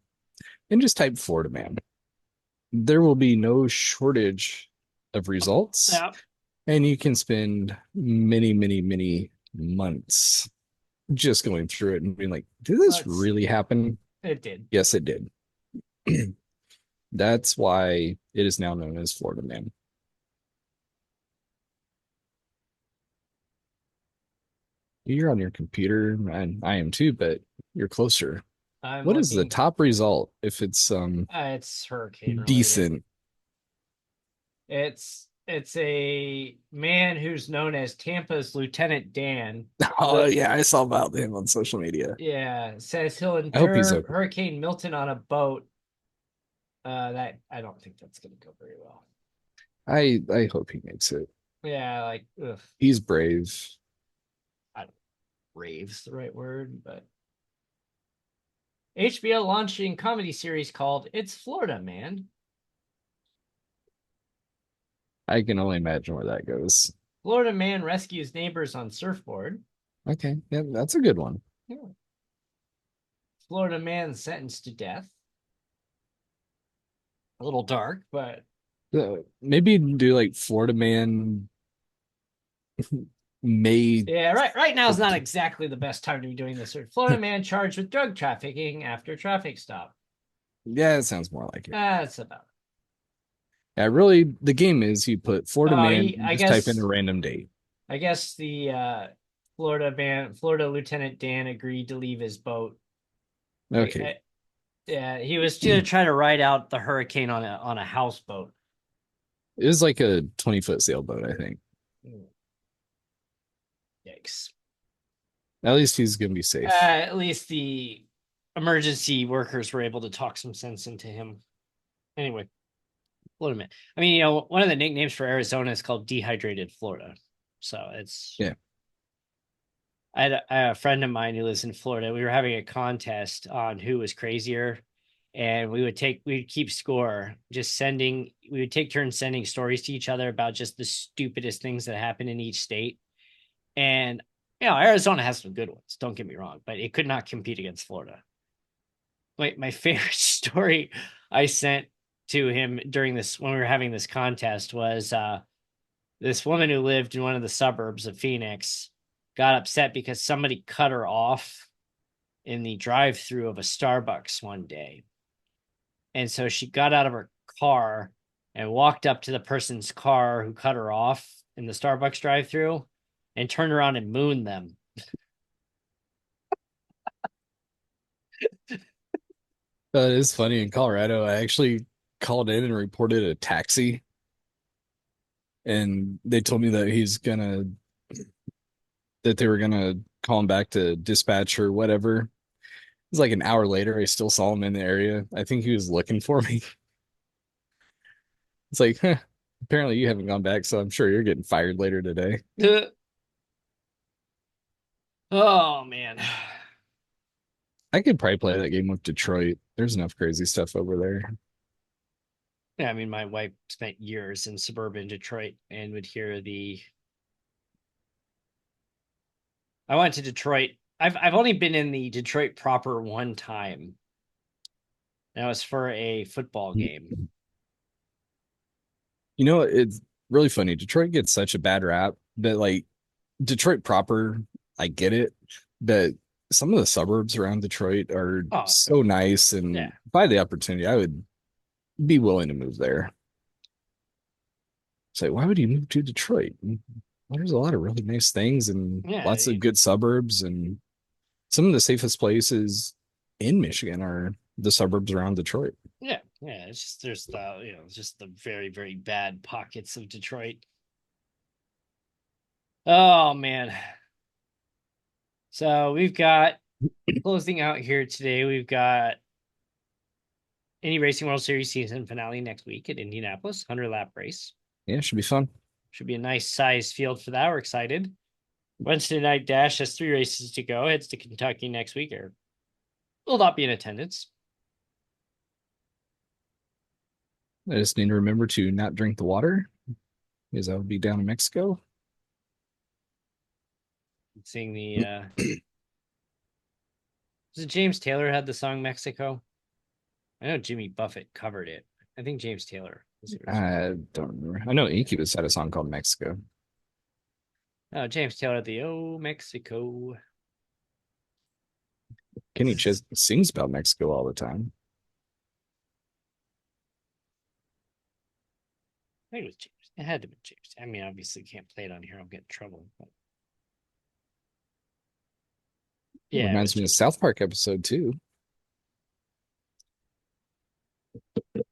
and just type Florida man. There will be no shortage of results, Yeah, and you can spend many, many, many months just going through it and being like, did this really happen? it did. Yes, it did. That's why it is now known as Florida man. You're on your computer, and I am too, but you're closer. I'm What is the looking. top result if it's It's hurricane related. decent? It's a man who's known as Tampa's Lieutenant Dan. Oh yeah, I saw about him on social media. Yeah, says he'll I hope he's endure okay. Hurricane Milton on a boat. That I don't think that's going to go very well. I hope he makes it. Yeah, like ugh, He's brave. I don't rave's the right word, but HBO launching comedy series called It's Florida Man. I can only imagine where that goes. Florida man rescues neighbors on surfboard. Okay, yeah, that's a good one. Yeah. Florida man sentenced to death. A little dark, but Maybe do like Florida man may. yeah, right now is not exactly the best time to be doing this. Florida man charged with drug trafficking after traffic stop. Yeah, it sounds more like it. That's about Yeah, really, the game is you put it. Florida Oh, man, he and just type in a random date. I guess the Florida Lieutenant Dan agreed to leave his boat. Okay, Yeah, he was to try to ride out the hurricane on a houseboat. it was like a 20-foot sailboat, I think. Yikes. At least he's gonna be safe. At least the emergency workers were able to talk some sense into him. Anyway, Florida man. I mean, one of the nicknames for Arizona is called Dehydrated Florida. So it's Yeah. I had a friend of mine who lives in Florida. We were having a contest on who was crazier, and we'd keep score, we would take turns sending stories to each other about just the stupidest things that happen in each state. And Arizona has some good ones, don't get me wrong, but it could not compete against Florida. My favorite story I sent to him during this when we were having this contest was this woman who lived in one of the suburbs of Phoenix got upset because somebody cut her off in the drive-through of a Starbucks one day. And so she got out of her car and walked up to the person's car who cut her off in the Starbucks drive-through and turned around and mooned them. It's funny in Colorado. I actually called in and reported a taxi, and they told me that they were gonna call him back to dispatch or whatever. It was like an hour later. I still saw him in the area. I think he was looking for me. It's like, huh, apparently you haven't gone back, so I'm sure you're getting fired later today. Oh man. I could probably play that game with Detroit. There's enough crazy stuff over there. Yeah, I mean, my wife spent years in suburban Detroit and would hear the. I went to Detroit. I've only been in the Detroit proper one time. That was for a football game. You know, it's really funny. Detroit gets such a bad rap, but like Detroit proper, I get it. But some of the suburbs around Detroit are Oh, so nice, yeah. and by the opportunity, I would be willing to move there. Say, why would you move to Detroit? Well, there's a lot of really nice things and lots Yeah. of good suburbs, and some of the safest places in Michigan are the suburbs around Detroit. Yeah. Yeah. It's just, there's the, just the very, very bad pockets of Detroit. Oh, man. So we've got closing out here today. We've got Indy Racing World Series season finale next week at Indianapolis, 100-lap race. Yeah, should be fun. Should be a nice size field for that. We're excited. Wednesday Night Dash has 3 races to go. Heads to Kentucky next week, or will not be in attendance. I just need to remember to not drink the water because I would be down in Mexico. Seeing the was it James Taylor had the song Mexico? I know Jimmy Buffett covered it. I think James Taylor was the original. I don't remember. I know Incubus had a song called Mexico. Oh, James Taylor, the Oh Mexico. Kenny Chesney sings about Mexico all the time. I think it was James. It had to be James. I mean, obviously can't play it on here. I'll get in trouble. But It yeah, it was reminds me of James. South Park episode too. Did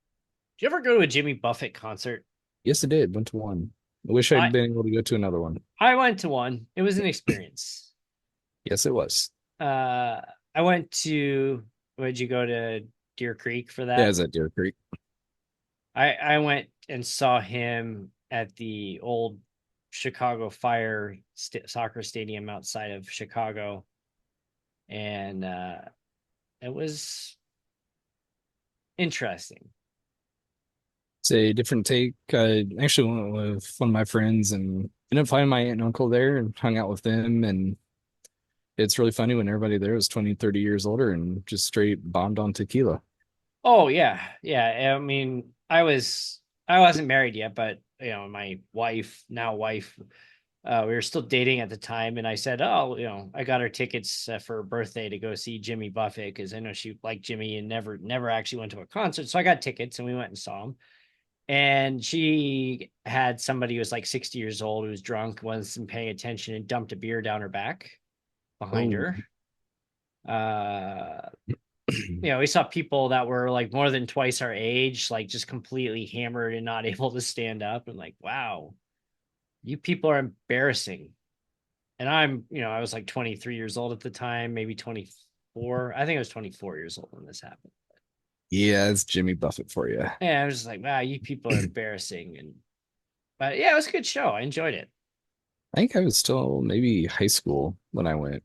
you ever go to a Jimmy Buffett concert? Yes, it did. Went to one. I wish I'd I been able to go to another one. I went to one. It was an experience. Yes, it was. Uh, I went to. Would you go to Deer Creek for Yeah, it that? was at Deer Creek. I went and saw him at the old Chicago Fire soccer stadium outside of Chicago, and it was interesting. It's a different take. I actually went with one of my friends and ended up finding my aunt and uncle there and hung out with them. And it's really funny when everybody there was 20, 30 years older and just straight bombed on tequila. Oh yeah, yeah. I mean, I wasn't married yet, but my wife, now wife, we were still dating at the time, and I said, "Oh, I got her tickets for her birthday to go see Jimmy Buffett because I know she liked Jimmy and never actually went to a concert. So I got tickets, and we went and saw him. And she had somebody who was like 60 years old who was drunk, wasn't paying attention, and dumped a beer down her back behind Oh, her. We saw people that were like more than twice our age, like just completely hammered and not able to stand up. And like, wow, you people are embarrassing. And I was like 23 years old at the time, maybe 24. I think I was 24 years old when this happened. yeah, it's Jimmy Buffett for you. And I was just like, wow, you people are embarrassing. But yeah, it was a good show. I enjoyed it. I think I was still maybe high school when I went.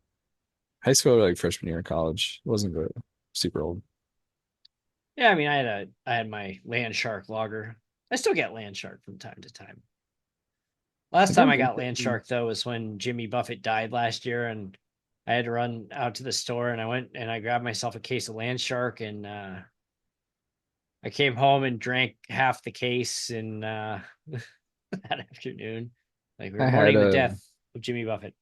High school, like freshman year of college. It wasn't good. Super old. Yeah, I mean, I had my land shark logger. I still get land shark from time to time. Last I time don't I drink got land it. shark though was when Jimmy Buffett died last year, and I had to run out to the store, and I went and I grabbed myself a case of land shark, and I came home and drank half the case, and that afternoon. Like we were I had mourning the a death of Jimmy Buffett.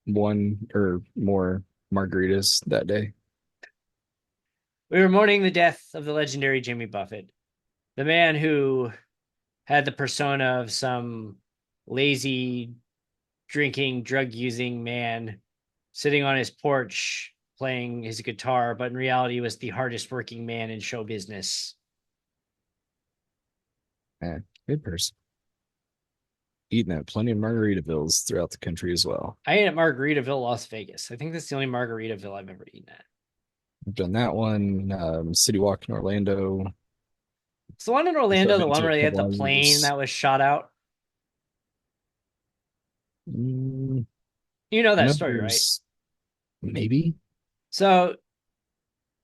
one or more margaritas that day. We were mourning the death of the legendary Jimmy Buffett, the man who had the persona of some lazy, drinking, drug using man sitting on his porch playing his guitar, but in reality was the hardest working man in show business. Eh, good person. Eating at plenty of Margaritavilles throughout the country as well. I ate at Margaritaville, Las Vegas. I think that's the only Margaritaville I've ever eaten at. I've done that one. City Walk in Orlando. It's the one in So I've Orlando, the been one to a where they had couple the plane others. that was shot out. Mm, You know I that know story, right? there's maybe. So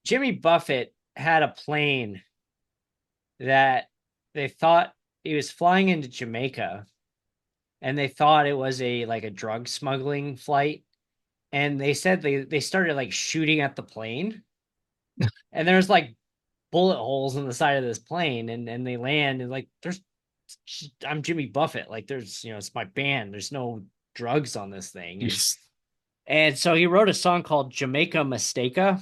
Jimmy Buffett had a plane that they thought he was flying into Jamaica, and they thought it was a like a drug smuggling flight, and they said they started like shooting at the plane, and there's like bullet holes in the side of this plane, and they land, and like there's I'm Jimmy Buffett, like there's it's my band, there's no drugs on this thing. And so he wrote a song called Jamaica Mistaka,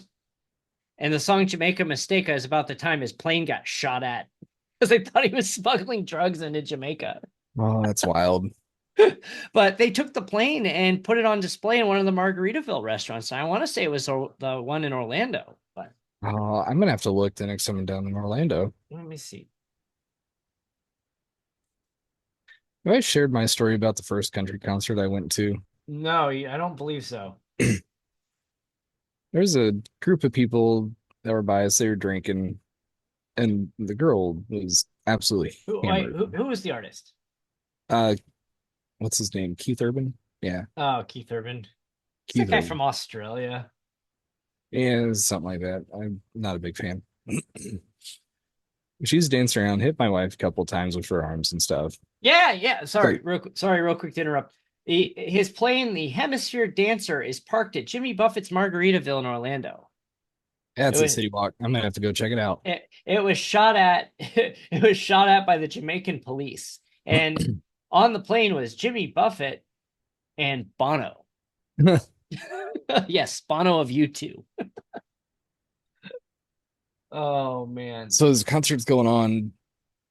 and the song Jamaica Mistaka is about the time his plane got shot at because they thought he was smuggling drugs into Jamaica. Oh, that's wild. But they took the plane and put it on display in one of the Margaritaville restaurants. And I want to say it was the one in Orlando, but I'm gonna have to look the next time I'm down in Orlando. let me see. I shared my story about the first country concert I went to. No, I don't believe so. There was a group of people that were by us. They were drinking, and the girl was absolutely Wait, hammered. who was the artist? Uh, what's his name? Keith Urban? Yeah, Oh, Keith Urban. It's that Keith guy Urban. from Australia. Yeah, something like that. I'm not a big fan. She's danced around, hit my wife a couple times with her arms and stuff. Yeah, yeah. It's like, Sorry, real quick to interrupt. His plane, the Hemisphere Dancer, is parked at Jimmy Buffett's Margaritaville in Orlando. It that's a was city walk. I'm gonna have to go check it out. it was shot at it was shot at by the Jamaican police. And on the plane was Jimmy Buffett and Bono. Yes, Bono of U2. Oh man. So as the concert's going on,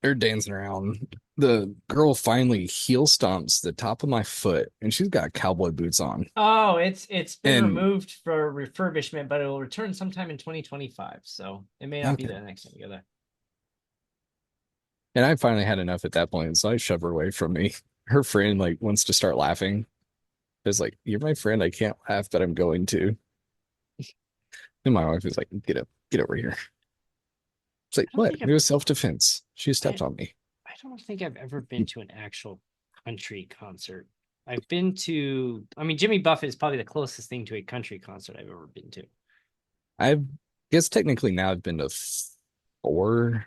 they're dancing around. The girl finally heel stomps the top of my foot, and she's got cowboy boots on. Oh, it's been And removed for refurbishment, but it will return sometime in 2025. So it may not be okay. there next time we go there. And I finally had enough at that point, so I shove her away from me. Her friend like wants to start laughing. It's like, you're my friend. I can't laugh, but I'm going to. And my wife is like, get over here. It's like, I don't what? think It was self-defense. She stepped I, on me. I don't think I've ever been to an actual country concert. I've been to, I mean, Jimmy Buffett is probably the closest thing to a country concert I've ever been to. I guess technically now I've been to four.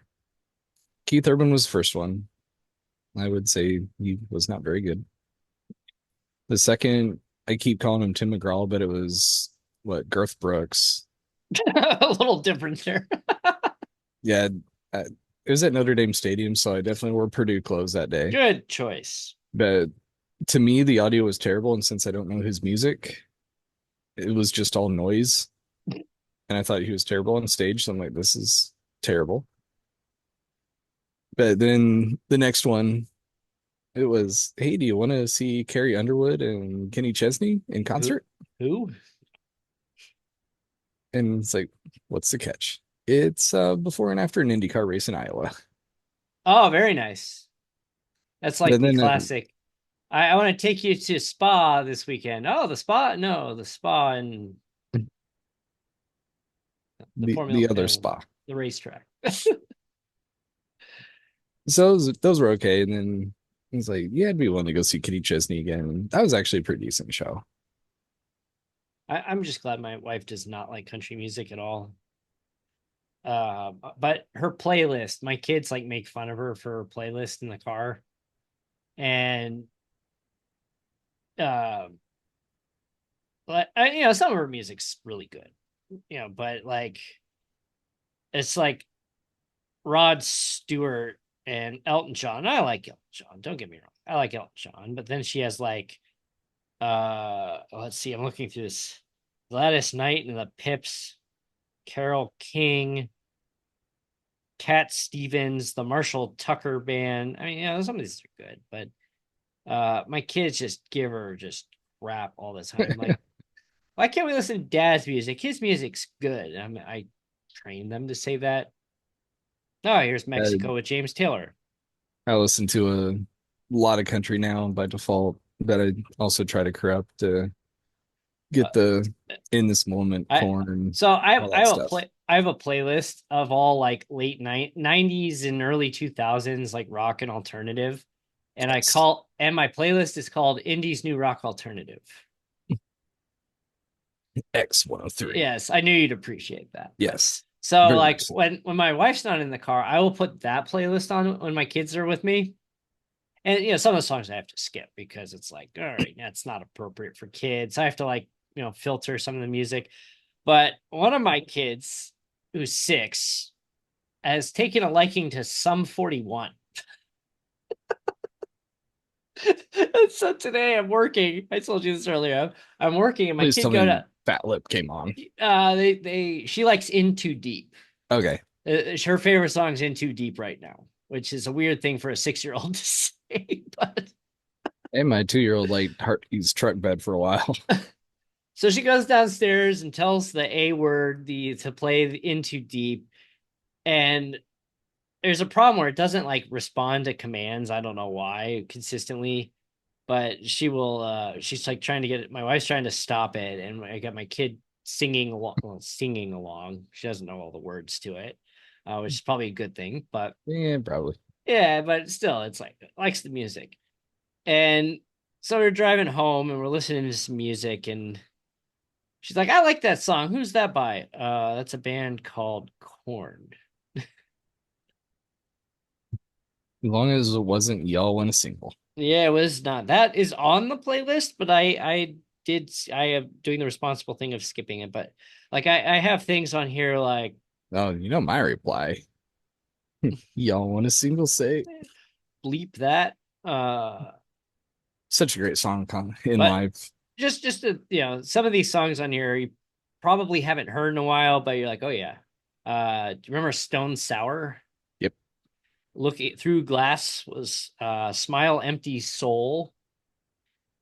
Keith Urban was the first one. I would say he was not very good. The second, I keep calling him Tim McGraw, but it was what, Garth Brooks. A little different there. Yeah, it was at Notre Dame Stadium, so I definitely wore Purdue clothes that day. Good choice. But to me, the audio was terrible, and since I don't know his music, it was just all noise. And I thought he was terrible on stage, so I'm like, this is terrible. But then the next one, it was, hey, do you want to see Carrie Underwood and Kenny Chesney in Who? concert? Who? And it's like, what's the catch? It's before and after an IndyCar race in Iowa. Oh, very nice. That's like And the then classic. I want to take you to Spa this weekend. Oh, the Spa? No, the Spa and the Formula, the other spa. the racetrack. So those were okay. And then he's like, yeah, I'd be willing to go see Kenny Chesney again. And that was actually a pretty decent show. I'm just glad my wife does not like country music at all. But her playlist, my kids like make fun of her for her playlist in the car, and uh, but some of her music's really good, but like it's like Rod Stewart and Elton John. I like Elton John. Don't get me wrong. I like Elton John. But then she has like, let's see. I'm looking through this. Gladys Knight and the Pips, Carole King, Cat Stevens, the Marshall Tucker Band. I mean, some of these are good, but my kids just give her just crap all the time. Like, why can't we listen to dad's music? His music's good. I train them to say that. Oh, here's Uh, Mexico with James Taylor. I listen to a lot of country now by default, but I also try to corrupt to Uh, get the in this moment I corn and so all that stuff. I have a playlist of all like late 90s and early 2000s like rock and alternative. And Yes. my playlist is called Indie's New Rock Alternative. X103. Yes, I knew you'd appreciate that. But Yes, so very like much so. when my wife's not in the car, I will put that playlist on when my kids are with me. And some of the songs I have to skip because it's like, all right, that's not appropriate for kids. I have to like, filter some of the music. But one of my kids, who's 6, has taken a liking to Sum 41. So today I'm working. I told you this earlier. I'm working and my Please kid tell go me to Fat Lip came on. she likes In Too Deep. Okay. Her favorite song's In Too Deep right now, which is a weird thing for a 6-year-old to say, but And my 2-year-old like heart used truck bed for a while. so she goes downstairs and tells the A word to play In Too Deep, and there's a problem where it doesn't like respond to commands. I don't know why consistently, but she's like trying to get it. My wife's trying to stop it, and I got my kid singing along. Well, singing along. She doesn't know all the words to it, which is probably a good thing. But Yeah, probably. yeah, but still, it's like likes the music. And so we're driving home and we're listening to some music, and she's like, "I like that song. Who's that by?" That's a band called Korn. As long as it wasn't y'all want a single. Yeah, it was not. That is on the playlist, but I am doing the responsible thing of skipping it. But like I have things on here like Oh, you know my reply. Y'all want a single say? bleep that. Uh, Such a great song in but life. just some of these songs on here you probably haven't heard in a while, but you're like, oh yeah. Do you remember Stone Sour? Yep. Looking Through Glass was Smile Empty Soul.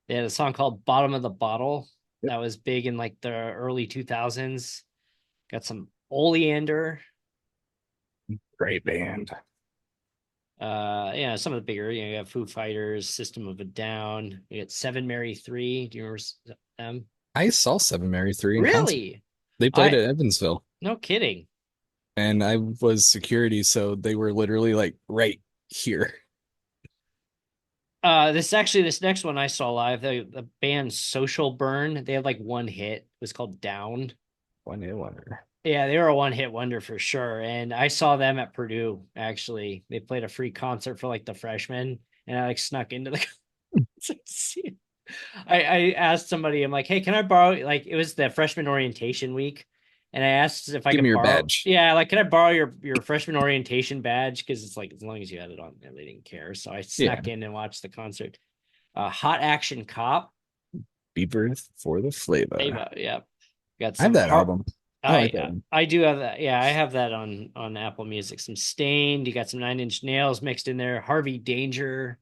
They had a song called Bottom of the Bottle Yep. that was big in like the early 2000s. Got some Oleander. Great band. Some of the bigger, you have Foo Fighters, System of a Down. You got Seven Mary Three. Do you remember them? I saw Seven Mary 3 in concert. Really? They played I at Evansville, No kidding. and I was security, so they were literally like right here. This next one I saw live, the band Social Burn. They had like one hit. It was called Down. One hit wonder. Yeah, they were a one hit wonder for sure. And I saw them at Purdue, actually. They played a free concert for like the freshmen, and I like snuck into the concert. I asked somebody, I'm like, hey, can I borrow, like, it was the freshman orientation week. And I asked if I Give me could your borrow, badge. yeah, like, can I borrow your freshman orientation badge? Because it's like, as long as you had it on, they didn't care. So I Yeah. snuck in and watched the concert. Hot Action Cop. Beepers for the flavor. Yeah. Got I have some that album. I like that one. I do have that. Yeah, I have that on Apple Music. Some Stained. You got some Nine Inch Nails mixed in there. Harvey Danger.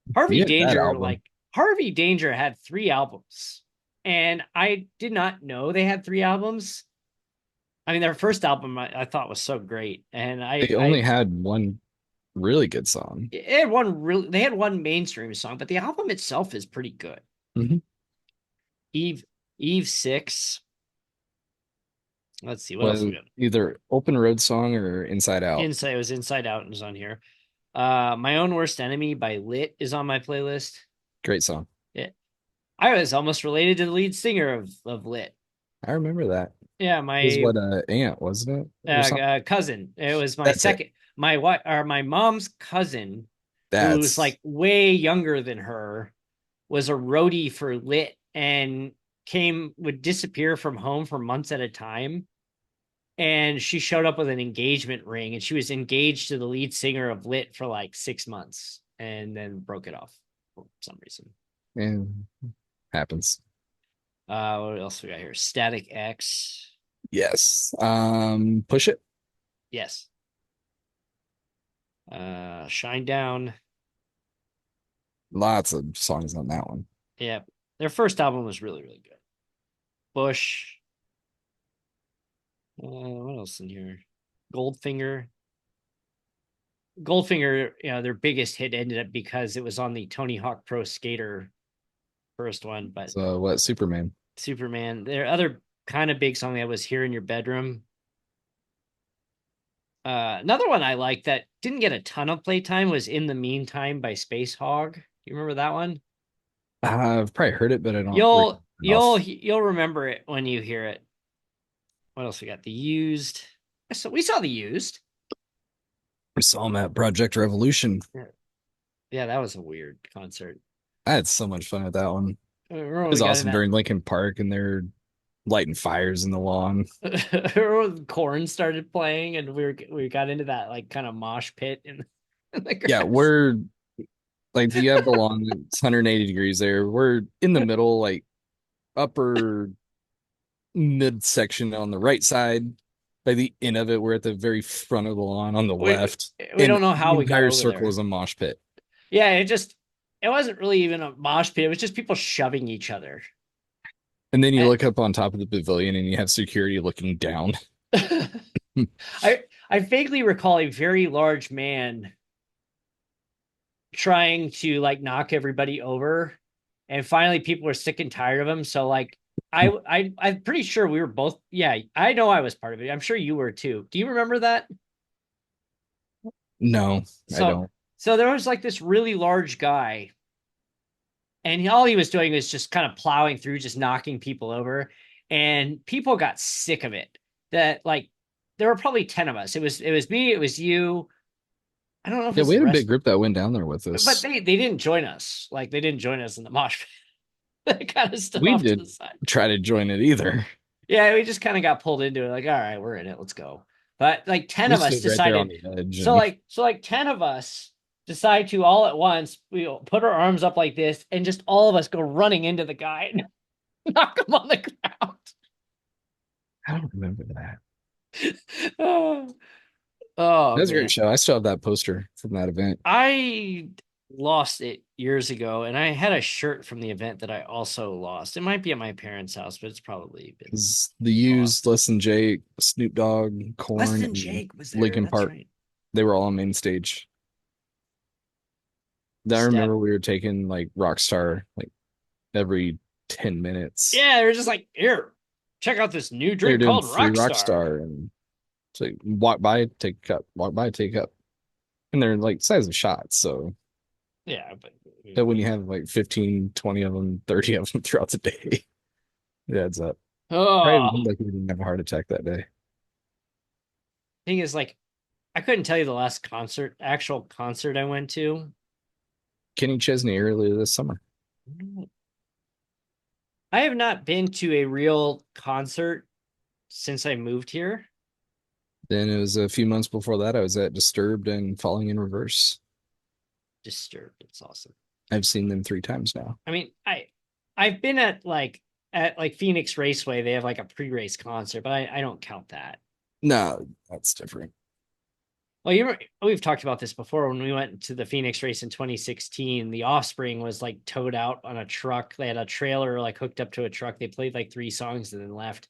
You Harvey had that Danger, album. like Harvey Danger had 3 albums, and I did not know they had 3 albums. I mean, their first album I thought was so great, and They only had one really good song. they had one mainstream song, but the album itself is pretty good. Mhm. Eve Eve 6. Let's see what else we Was got. either Open Road Song or Inside Out. Inside It was Inside Out and is on here. My Own Worst Enemy by Lit is on my playlist. Great song. Yeah, I was almost related to the lead singer of Lit. I remember that. Yeah, It was my what aunt, wasn't it? Or something. cousin. It was my That's it. second, my wife or my mom's cousin, who's That's like way younger than her, was a roadie for Lit and would disappear from home for months at a time. and she showed up with an engagement ring, and she was engaged to the lead singer of Lit for like 6 months, and then broke it off for some reason. And happens. What else we got here? Static X. Yes. Push it. Yes. Shine Down. Lots of songs on that one. Yeah. Their first album was really, really good. Bush. What else in here? Goldfinger. Goldfinger, their biggest hit ended up because it was on the Tony Hawk Pro Skater first one, but So what? Superman. Superman. Their other kind of big song that was Here in Your Bedroom. Another one I like that didn't get a ton of playtime was In the Meantime by Space Hog. You remember that one? I've probably heard it, but I don't You'll recall you'll enough. you'll remember it when you hear it. What else we got? The Used. So we saw The Used. I saw him at Project Revolution. Yeah, yeah, that was a weird concert. I had so much fun at that one. Remember It when was we got in awesome that during Lincoln Park and they're lighting fires in the lawn. Corn started playing and we got into that like kind of mosh pit in the Yeah, grass. we're like you have the lawn, it's 180 degrees there. We're in the middle, like upper mid section on the right side. By the end of it, we're at the very front of the lawn on the we left, we and don't know the how we got entire over circle there. is a mosh pit. Yeah, it wasn't really even a mosh pit. It was just people shoving each other. And then you I look up on top of the pavilion and you have security looking down. I vaguely recall a very large man trying to like knock everybody over, and finally people were sick and tired of him. So like I'm pretty sure we were both. Yeah, I know I was part of it. I'm sure you were too. Do you remember that? No, I So don't. so there was like this really large guy, and all he was doing was just kind of plowing through, just knocking people over, and people got sick of it. That like there were probably 10 of us. It was me, it was you. I don't know if it Yeah, was we the had a big rest, group that went down there with but us. they didn't join us. Like they didn't join us in the mosh pit. They kind of stood We off to the didn't side. try to join it either. Yeah, we just kind of got pulled into it. Like, all right, we're in it. Let's go. But like 10 We of us stood right there on decided. the edge So and like 10 of us decide to all at once, we put our arms up like this and just all of us go running into the guy and knock him on the ground. I don't remember that. Oh, oh That was a great man. show. I still have that poster from that event. I lost it years ago, and I had a shirt from the event that I also lost. It might be at my parents' house, but it's probably been Is the lost. Used, Less Than Jake, Snoop Dogg, Less Corn, than and Jake was there. Lincoln That's Park. right. They were all on main stage. I Stat. remember we were taking like Rockstar like every 10 minutes. Yeah, they're just like, here, check out this new They were drink doing called free Rockstar. Rockstar and it's like walk by, take a cup, walk by, take a cup. And they're like size of shots. So Yeah, but that when you have like 15, 20 of them, 30 of them throughout the day, it adds up. Probably oh, like we didn't have a heart attack that day. thing is, like, I couldn't tell you the last actual concert I went to. Kenny Chesney earlier this summer. I have not been to a real concert since I moved here. Then it was a few months before that, I was at Disturbed and Falling in Reverse. Disturbed. It's awesome. I've seen them 3 times now. I mean, I've been at Phoenix Raceway. They have like a pre-race concert, but I don't count that. No, that's different. Well, we've talked about this before when we went to the Phoenix race in 2016. The Offspring was like towed out on a truck. They had a trailer like hooked up to a truck. They played like 3 songs and then left.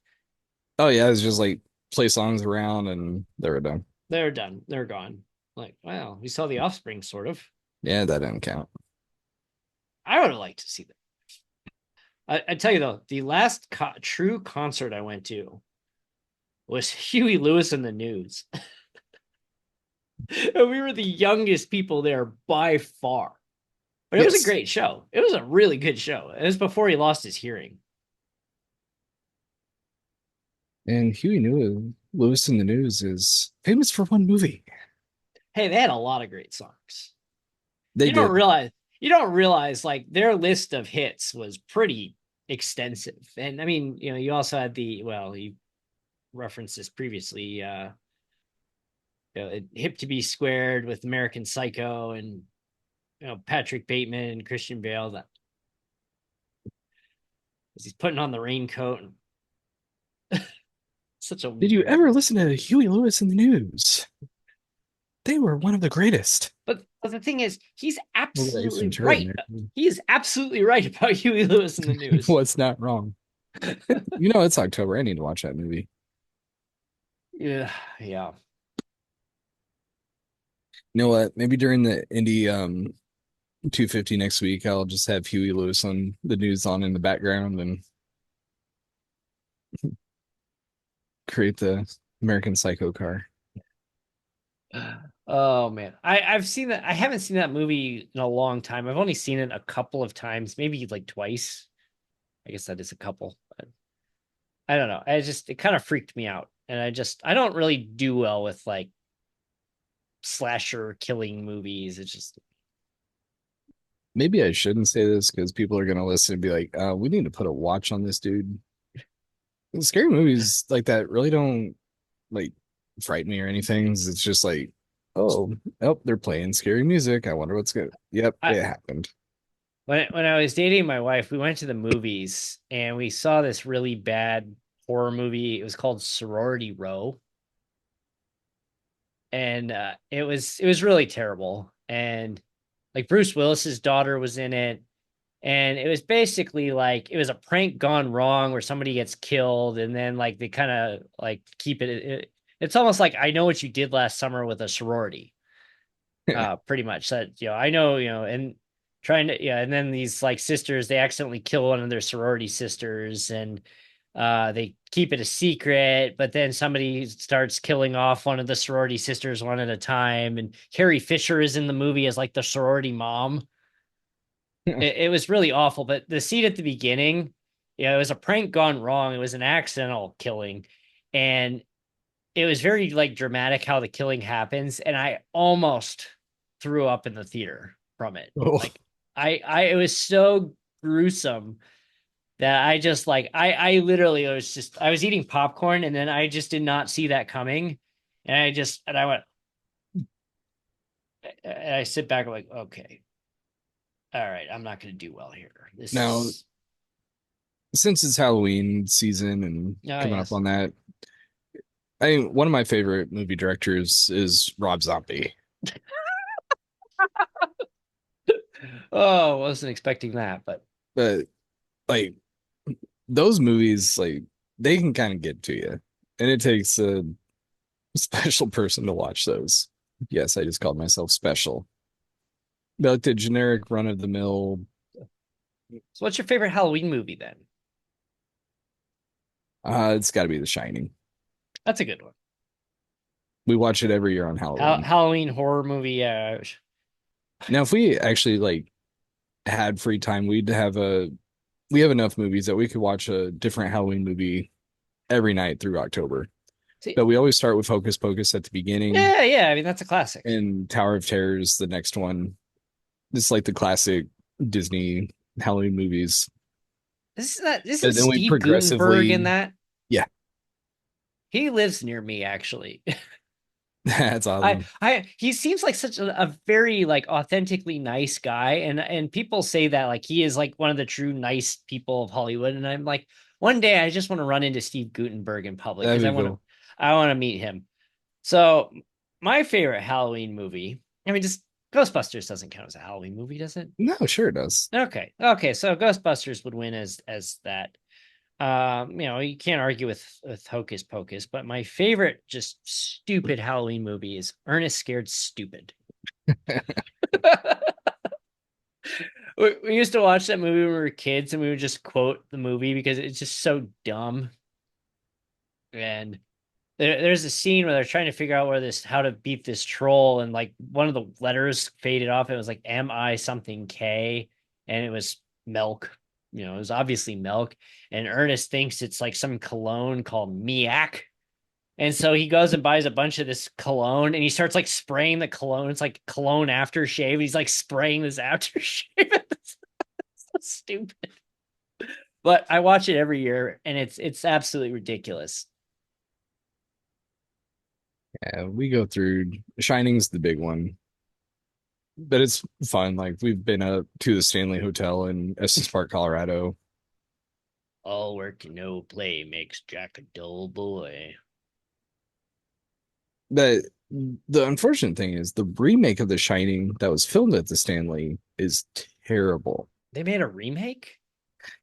Oh yeah, it's just like play songs around and they were done. They're done. They're gone. Like, wow, we saw the Offspring sort of. Yeah, that didn't count. I would have liked to see them. I tell you though, the last true concert I went to was Huey Lewis and the News. And we were the youngest people there by far. But it was a Yes. great show. It was a really good show. It was before he lost his hearing. And Lewis in the News is famous for one movie. Hey, they had a lot of great songs. They You don't did. realize you don't realize like their list of hits was pretty extensive. And I mean, you also had referenced this previously. Hip to Be Squared with American Psycho and Patrick Bateman and Christian Bale. That he's putting on the raincoat. Such a Did you ever listen to Huey Lewis in the News? They were one of the greatest. but the thing is, he's Well, Ace absolutely Ventura in right. there. He is absolutely right about Huey Lewis in the News. What's not wrong? It's October. I need to watch that movie. Yeah, yeah. You know what? Maybe during the Indy 250 next week, I'll just have Huey Lewis on the news on in the background and create the American Psycho car. Oh man, I've seen that. I haven't seen that movie in a long time. I've only seen it a couple of times, maybe like twice. I guess that is a couple. But I don't know. It kind of freaked me out, and I don't really do well with like slasher killing movies. It's just Maybe I shouldn't say this because people are gonna listen and be like, we need to put a watch on this dude. Scary movies like that really don't like frighten me or anything. It's just like, oh, they're playing scary music. I wonder what's good. Yep, I it happened. when I was dating my wife, we went to the movies and we saw this really bad horror movie. It was called Sorority Row, and it was really terrible. And like Bruce Willis's daughter was in it, and it was basically like it was a prank gone wrong where somebody gets killed, and then like they kind of like keep it's almost like I Know What You Did Last Summer with a sorority, pretty much. That I know, and trying to, yeah, and then these like sisters, they accidentally kill one of their sorority sisters, and they keep it a secret, but then somebody starts killing off one of the sorority sisters one at a time, and Carrie Fisher is in the movie as like the sorority mom. It was really awful, but the scene at the beginning, it was a prank gone wrong. It was an accidental killing, and it was very like dramatic how the killing happens, and I almost threw up in the theater from it. Oh, Like it was so gruesome that I just like I literally I was eating popcorn, and then I just did not see that coming, and I went, and I sit back, I'm like, okay, all right, I'm not going to do well here. This now, is since it's Halloween season and oh coming up yes. on that, I think one of my favorite movie directors is Rob Zombie. Oh, wasn't expecting that, but But like those movies, like they can kind of get to you, and it takes a special person to watch those. Yes, I just called myself special. But like the generic run of the mill, so what's your favorite Halloween movie then? it's got to be The Shining. That's a good one. We watch it every year on Halloween. Halloween horror movie. Now, if we actually like had free time, we have enough movies that we could watch a different Halloween movie every night through October. See, But we always start with Hocus Pocus at the beginning yeah, yeah. I mean, that's a classic. and Tower of Terror is the next one. It's like the classic Disney Halloween movies. Isn't But then we Steve Gutenberg in progressively, that? yeah, He lives near me, actually. that's awesome. He seems like such a very like authentically nice guy, and people say that like he is like one of the true nice people of Hollywood, and I'm like, one day I just want to run into Steve Gutenberg in public That'd because be cool. I want to meet him. So my favorite Halloween movie, I mean, just Ghostbusters doesn't count as a Halloween movie, does it? No, sure it does. Okay, so Ghostbusters would win as that. You can't argue with Hocus Pocus, but my favorite just stupid Halloween movie is Ernest Scared Stupid. We used to watch that movie when we were kids, and we would just quote the movie because it's just so dumb. And there's a scene where they're trying to figure out how to beat this troll, and like one of the letters faded off. It was like M-I something K, and it was milk. It was obviously milk. And Ernest thinks it's like some cologne called Miak. And so he goes and buys a bunch of this cologne, and he starts like spraying the cologne. It's like cologne aftershave. He's like spraying this aftershave. It's so stupid. But I watch it every year, and it's absolutely ridiculous. Yeah, we go through Shining's the big one, but it's fun. Like we've been up to the Stanley Hotel in Estes Park, Colorado. All work and no play makes Jack a dull boy. But the unfortunate thing is the remake of The Shining that was filmed at the Stanley is terrible. They made a remake?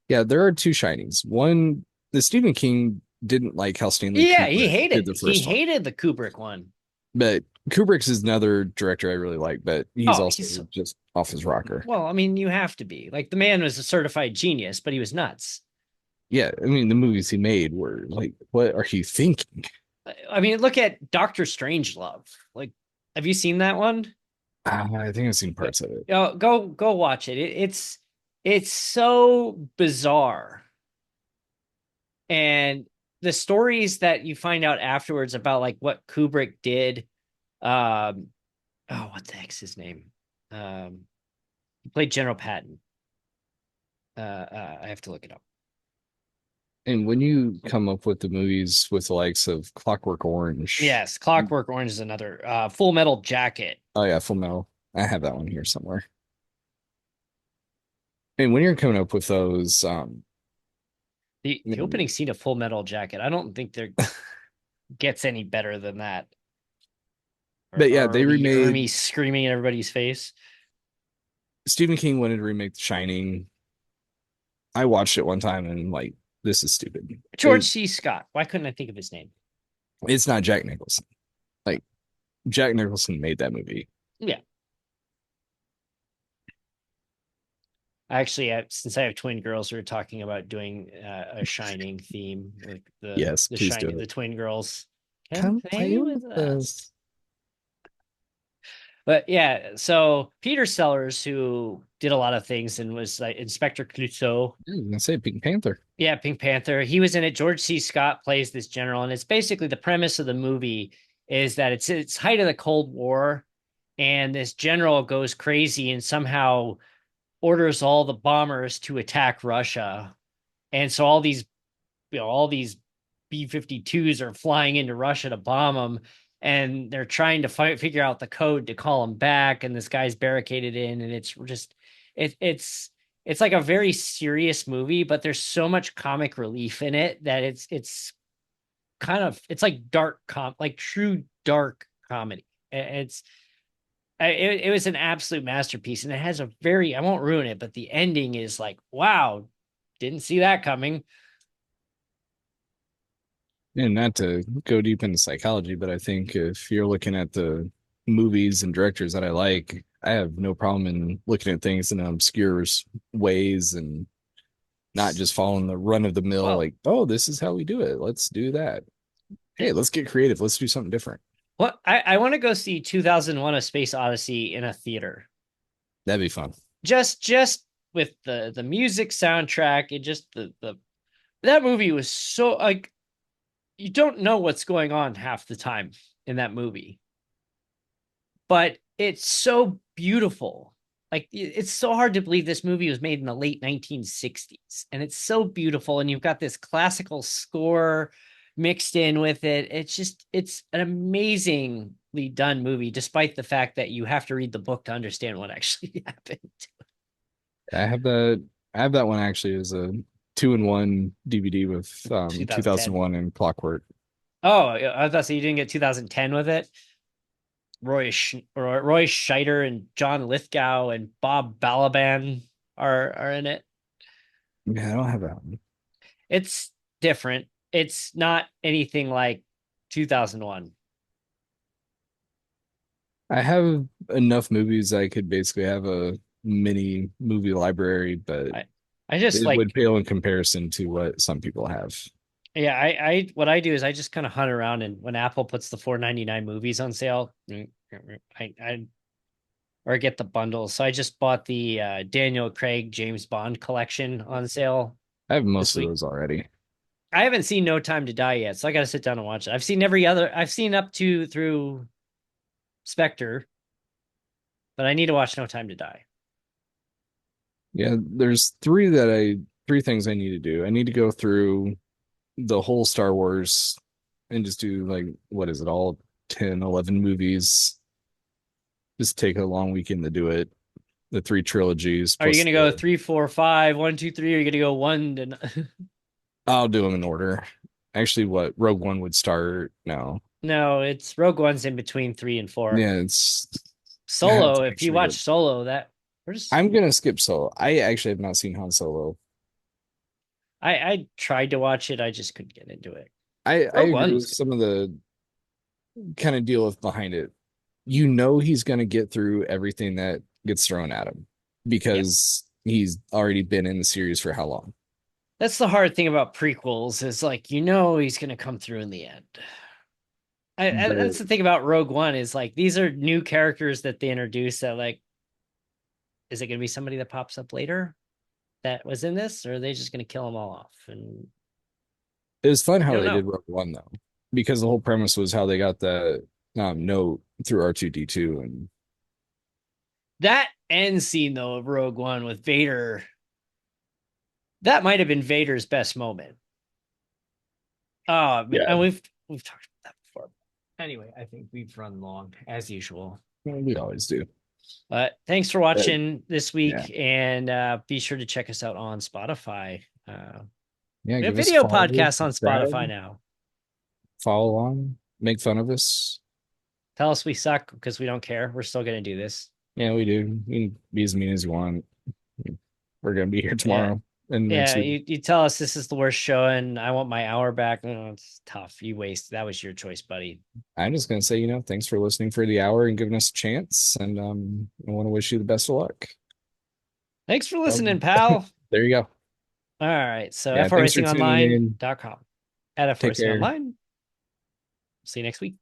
Yeah, there are two Shinings. One, the Stephen King didn't like how Stanley Yeah, Kubrick did the he first one. hated the Kubrick one. But Kubrick's is another director I really like, but he's Oh, also he's just off his rocker. well, I mean, you have to be. Like the man was a certified genius, but he was nuts. Yeah, I mean the movies he made were like, what are you thinking? I mean, look at Doctor Strangelove. Like, have you seen that one? I think I've seen parts of it. Go watch it. It's so bizarre. And the stories that you find out afterwards about like what Kubrick did, um, oh, what the heck's his name? He played General Patton. I have to look it up. And when you come up with the movies with the likes of Clockwork Orange, Yes, Clockwork Orange is another. Full Metal Jacket. oh yeah, Full Metal, I have that one here somewhere. And when you're coming up with those, The opening scene of Full Metal Jacket. I don't think there gets any better than that. but yeah, they The remade Ermy screaming in everybody's face. Stephen King wanted to remake The Shining. I watched it one time and like, this is stupid. George C. Scott. Why couldn't I think of his name? It's not Jack Nicholson. Like Jack Nicholson made that movie. Yeah. Actually, since I have twin girls, we are talking about doing a Shining theme, like Yes, the please do Shining, it. the twin girls. Come Come play play with with us. us. But yeah, so Peter Sellers, who did a lot of things and was like Inspector Clouseau. I was gonna say Pink Panther. Yeah, Pink Panther. He was in it. George C. Scott plays this general, and it's basically the premise of the movie is that it's height of the Cold War, and this general goes crazy and somehow orders all the bombers to attack Russia. And so all these B-52s are flying into Russia to bomb them, and they're trying to figure out the code to call them back. And this guy's barricaded in, and it's just it's like a very serious movie, but there's so much comic relief in it that it's kind of it's like like true dark comedy. It was an absolute masterpiece, and it has a very I won't ruin it, but the ending is like wow, didn't see that coming. And not to go deep into psychology, but I think if you're looking at the movies and directors that I like, I have no problem in looking at things in obscure ways and not just following the run of the mill, Well, like, oh, this is how we do it. Let's do that. Hey, let's get creative. Let's do something different. what I want to go see 2001: A Space Odyssey in a theater. That'd be fun. Just with the music soundtrack, it just the that movie was so like you don't know what's going on half the time in that movie, but it's so beautiful. Like it's so hard to believe this movie was made in the late 1960s, and it's so beautiful. And you've got this classical score mixed in with it. It's an amazingly done movie, despite the fact that you have to read the book to understand what actually happened. I have that. I have that one actually as a 2-in-1 DVD with 2010. 2001 and Clockwork. Oh, I thought so you didn't get 2010 with it. Roy Scheider and John Lithgow and Bob Balaban are in it. Yeah, I don't have that one. It's different. It's not anything like 2001. I have enough movies I could basically have a mini movie library, but I I just it would like pale in comparison to what some people have. yeah, I what I do is I just kind of hunt around, and when Apple puts the 4.99 movies on sale, I or get the bundles. So I just bought the Daniel Craig James Bond collection on sale I have this most of week. those already. I haven't seen No Time to Die yet, so I got to sit down and watch it. I've seen up to through Spectre, but I need to watch No Time to Die. Yeah, there's three things I need to do. I need to go through the whole Star Wars and just do like what is it all 10, 11 movies. Just take a long weekend to do it. The three trilogies Are you plus gonna go the. 3, 4, 5, 1, 2, 3? Or are you gonna go one to I'll do them in order. Actually, what Rogue One would start? No, no, it's Rogue One's in between 3 and 4. yeah, it's. I have Solo, to if you actually watch go. Solo, that we're just I'm gonna skip Solo. I actually have not seen Han Solo. I tried to watch it, I just couldn't get into it. I Rogue agree One with was good. some of the kind of deal with behind it. You know he's gonna get through everything that gets thrown at him Yep. because he's already been in the series for how long? That's the hard thing about prequels is like he's gonna come through in the end. But That's the thing about Rogue One is like these are new characters that they introduce that like is it gonna be somebody that pops up later that was in this, or are they just gonna kill them all off? And it was fun you how don't they know. did Rogue One though, because the whole premise was how they got the note through R2D2 and That end scene though of Rogue One with Vader, that might have been Vader's best moment. Oh man, yeah, and we've talked about that before. Anyway, I think we've run long as usual. we always do. But thanks for But watching this yeah, week, and be sure to check us out on Spotify. yeah, We have give us a video follow, podcasts on Spotify subscribe, now. follow along, make fun of us. Tell us we suck because we don't care. We're still gonna do this. Yeah, we do. You can be as mean as you want. We're gonna be here Yeah, tomorrow and next yeah. week. You tell us this is the worst show, and I want my hour back. Oh, it's tough. You waste. That was your choice, buddy. I'm just gonna say, thanks for listening for the hour and giving us a chance. And I want to wish you the best of luck. Thanks for listening, Um, pal. there you go. All right. So Yeah, thanks for tuning in. fracingonline.com. At Take care. fracingonline. See you next week.